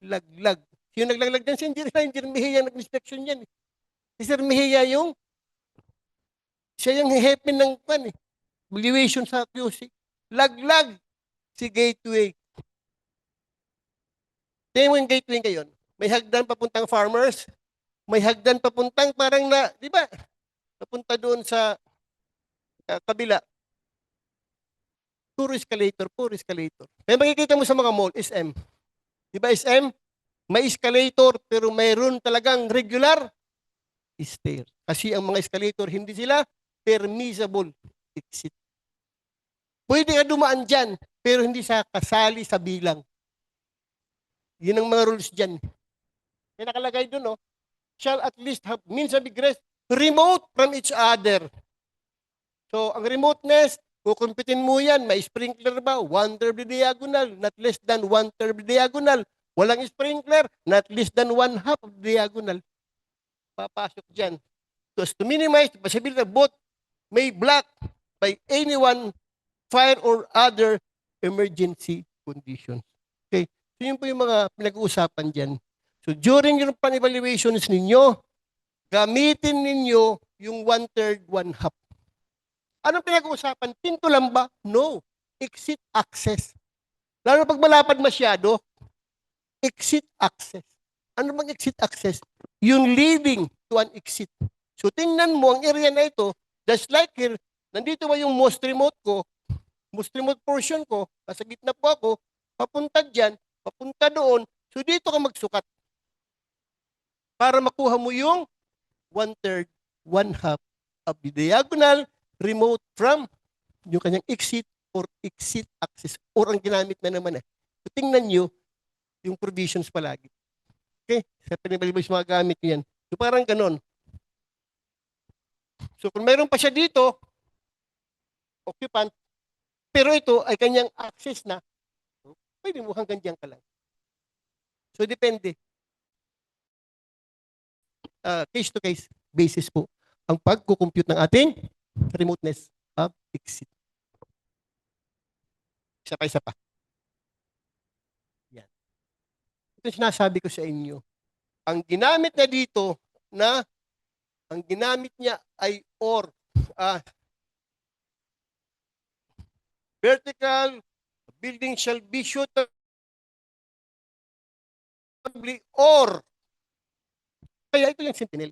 Laglag. Sino naglaglag dyan? Si Engineer Mejia nag-inspection yan. Si Sir Mejia siya yung hepe ng valuation sa QC. Laglag si Gateway. Tingnan mo yung Gateway ngayon. May hagdan papuntang Farmers. May hagdan papuntang parang di ba? Papunta doon sa kabila. Puro escalator. May makikita mo sa mga mall, SM. Di ba SM? May escalator pero mayroon talagang regular stair. Kasi ang mga escalator, hindi sila permissible exit. Pwede ka dumaan dyan, pero hindi sa kasali sa bilang. Yun ang mga rules dyan. May nakalagay doon, shall at least have means of egress remote from each other. So, ang remoteness, kukumpitin mo yan, may sprinkler ba? 1/3 diagonal, not less than 1/3 diagonal. Walang sprinkler, not less than 1/2 of diagonal. Papasok dyan. So, as to minimize the possibility of both may block by anyone, fire or other emergency conditions. Okay? So, yun po yung mga pinag-uusapan dyan. So, during your pan-evaluations ninyo, gamitin ninyo yung 1/3, 1/2. Anong pinag-uusapan? Pinto lang ba? No. Exit access. Lalo pag malapad masyado, exit access. Ano bang exit access? Yung leading to an exit. So, tingnan mo ang area na ito, just like here, nandito ba yung most remote portion ko, nasa gitna po ako, papunta dyan, papunta doon, so dito ka magsukat. Para makuha mo yung 1/3, 1/2 of the diagonal remote from yung kanyang exit or exit access or ang ginamit na naman. So, tingnan nyo yung provisions palagi. Okay? Sa pinibalibalis mga gamit nyo yan. So, parang ganon. So, kung mayroon pa siya dito, occupant, pero ito ay kanyang access na, so, pwede mo hanggang dyan ka lang. So, depende. Case-to-case basis po ang pagkukompute ng ating remoteness of exit. Isa pa. Yan. Ito sinasabi ko sa inyo. Ang ginamit na dito ang ginamit niya ay or. Vertical building shall be suitably or. Kaya ito yung sentinel.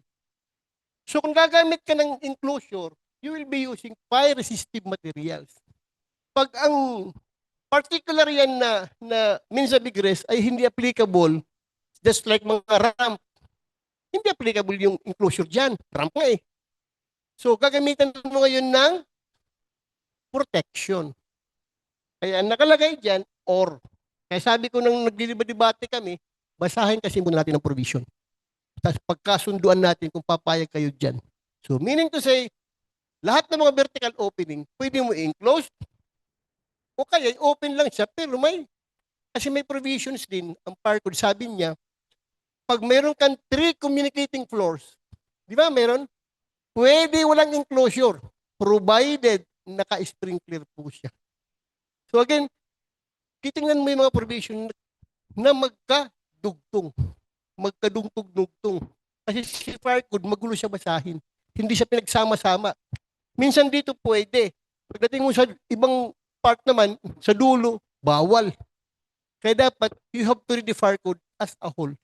So kung gagamit ka ng enclosure, you will be using fire-resistive materials. Pag ang particular yan na means of egress ay hindi applicable, just like mga ramp, hindi applicable yung enclosure dyan. Ramp nga eh. So gagamitan mo ngayon ng protection. Kaya nakalagay dyan, or. Kaya sabi ko nung nagdidebate kami, basahin kasi muna natin ang provision. Tapos pagkasunduan natin kung papayag kayo dyan. So meaning to say, lahat ng mga vertical opening, pwede mo i-enclose o kaya open lang siya pero kasi may provisions din ang fire code. Sabi niya, pag meron kang 3 communicating floors, di ba meron? Pwede walang enclosure provided naka-sprinkler po siya. So again, titingnan mo yung mga provision na magkadugtong. Kasi si fire code, magulo siya basahin. Hindi siya pinagsama-sama. Minsan dito pwede. Pagdating mo sa ibang part naman, sa dulo, bawal. Kaya dapat, you have to read the fire code as a whole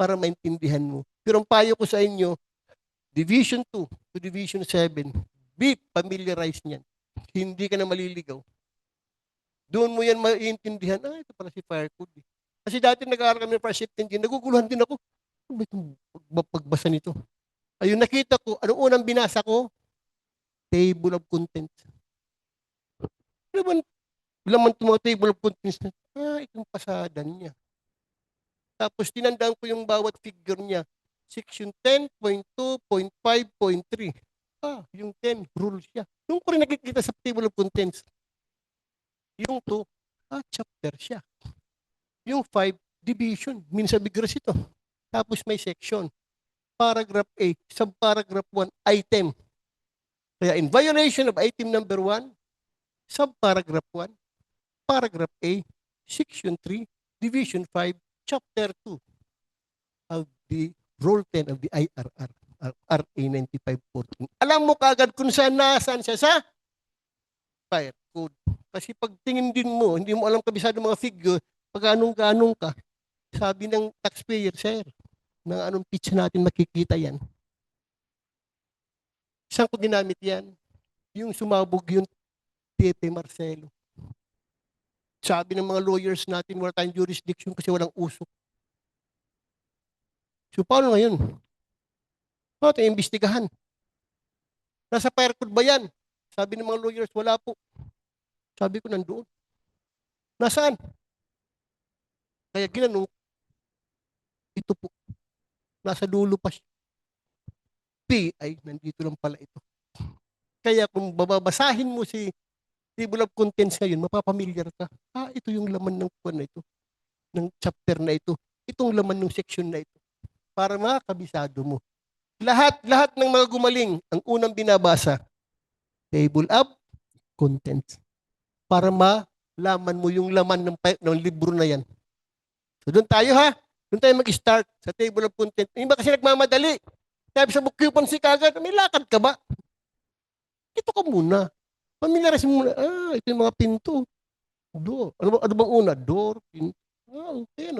para maintindihan mo. Pero ang payo ko sa inyo, Division 2 to Division 7, be familiarized niyan. Hindi ka na maliligaw. Doon mo yan maintindihan, ito pala si fire code. Kasi dati nag-aaral kami ng fire safety engine, naguguluhan din ako. Ano ba itong pagbasa nito? Ayun, nakita ko, anong unang binasa ko? Table of contents. Laman itong mga table of contents na, itong pasadan niya. Tapos tinandaan ko yung bawat figure niya. Section 10.2.5.3. Yung 10, rule siya. Yung ko rin nakikita sa table of contents. Yung 2, chapter siya. Yung 5, division. Minsan bigras ito. Tapos may section. Paragraph A, subparagraph 1, item. Kaya in violation of item number 1, subparagraph 1, paragraph A, section 3, division 5, chapter 2 of the rule 10 of the IRR, RA 9514. Alam mo kaagad kung nasaan siya sa fire code. Kasi pag tingin din mo, hindi mo alam kabisado mga figure, pag anong-ganong ka, sabi ng taxpayer, sir, ng anong pitch natin makikita yan. Saan ko ginamit yan? Yung sumabog yung Tete Marcelo. Sabi ng mga lawyers natin, wala tayong jurisdiction kasi walang usok. So, paano ngayon? Paano tayong imbestigahan? Nasa fire code ba yan? Sabi ng mga lawyers, wala po. Sabi ko, nandoon. Nasaan? Kaya ginanong, ito po. Nasa dulo pa siya. P ay nandito lang pala ito. Kaya kung bababasahin mo si table of contents ngayon, mapapamilyar ka. Ito yung laman ng kuwan na ito. Ng chapter na ito. Itong laman ng section na ito. Para makakabisado mo. Lahat ng mga gumaling, ang unang binabasa, table of contents. Para malaman mo yung laman ng libro na yan. So doon tayo doon tayo mag-start sa table of contents. Hindi ba kasi nagmamadali? Sabi sa bookkeeping kagad, may lakad ka ba? Ito ka muna. Pamilyarize mo muna, ito yung mga pinto. Door. Ano bang una? Door, pinto. Okay,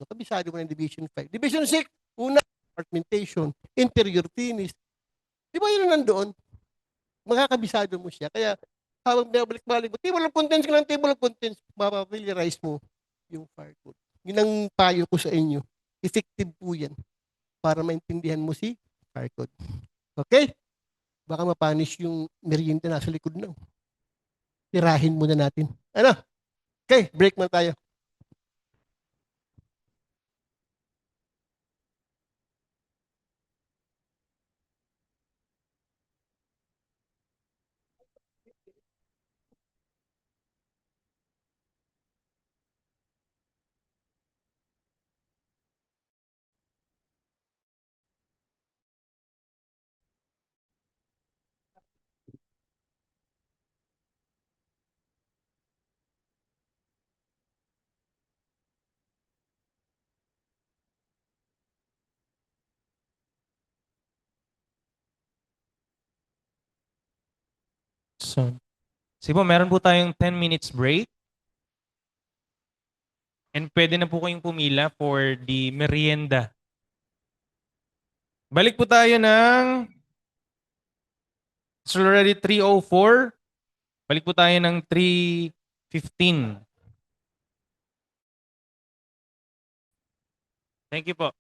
Nakabisado mo ng Division 5. Division 6, una, apartmentation, interior finish. Di ba yun nandoon? Makakabisado mo siya. Kaya, habang binabalik-balik mo, table of contents ka lang, table of contents, mapapamiliarize mo yung fire code. Yun ang payo ko sa inyo. Effective po yan para maintindihan mo si fire code. Okay? Baka mapanish yung merienda nasa likod na. Tirahin muna natin. Okay, break muna tayo. So, sige po, meron po tayong 10 minutes break. And pwede na po kayong pumila for the merienda. Balik po tayo ng, it's already 3:04. Balik po tayo ng 3:15. Thank you po.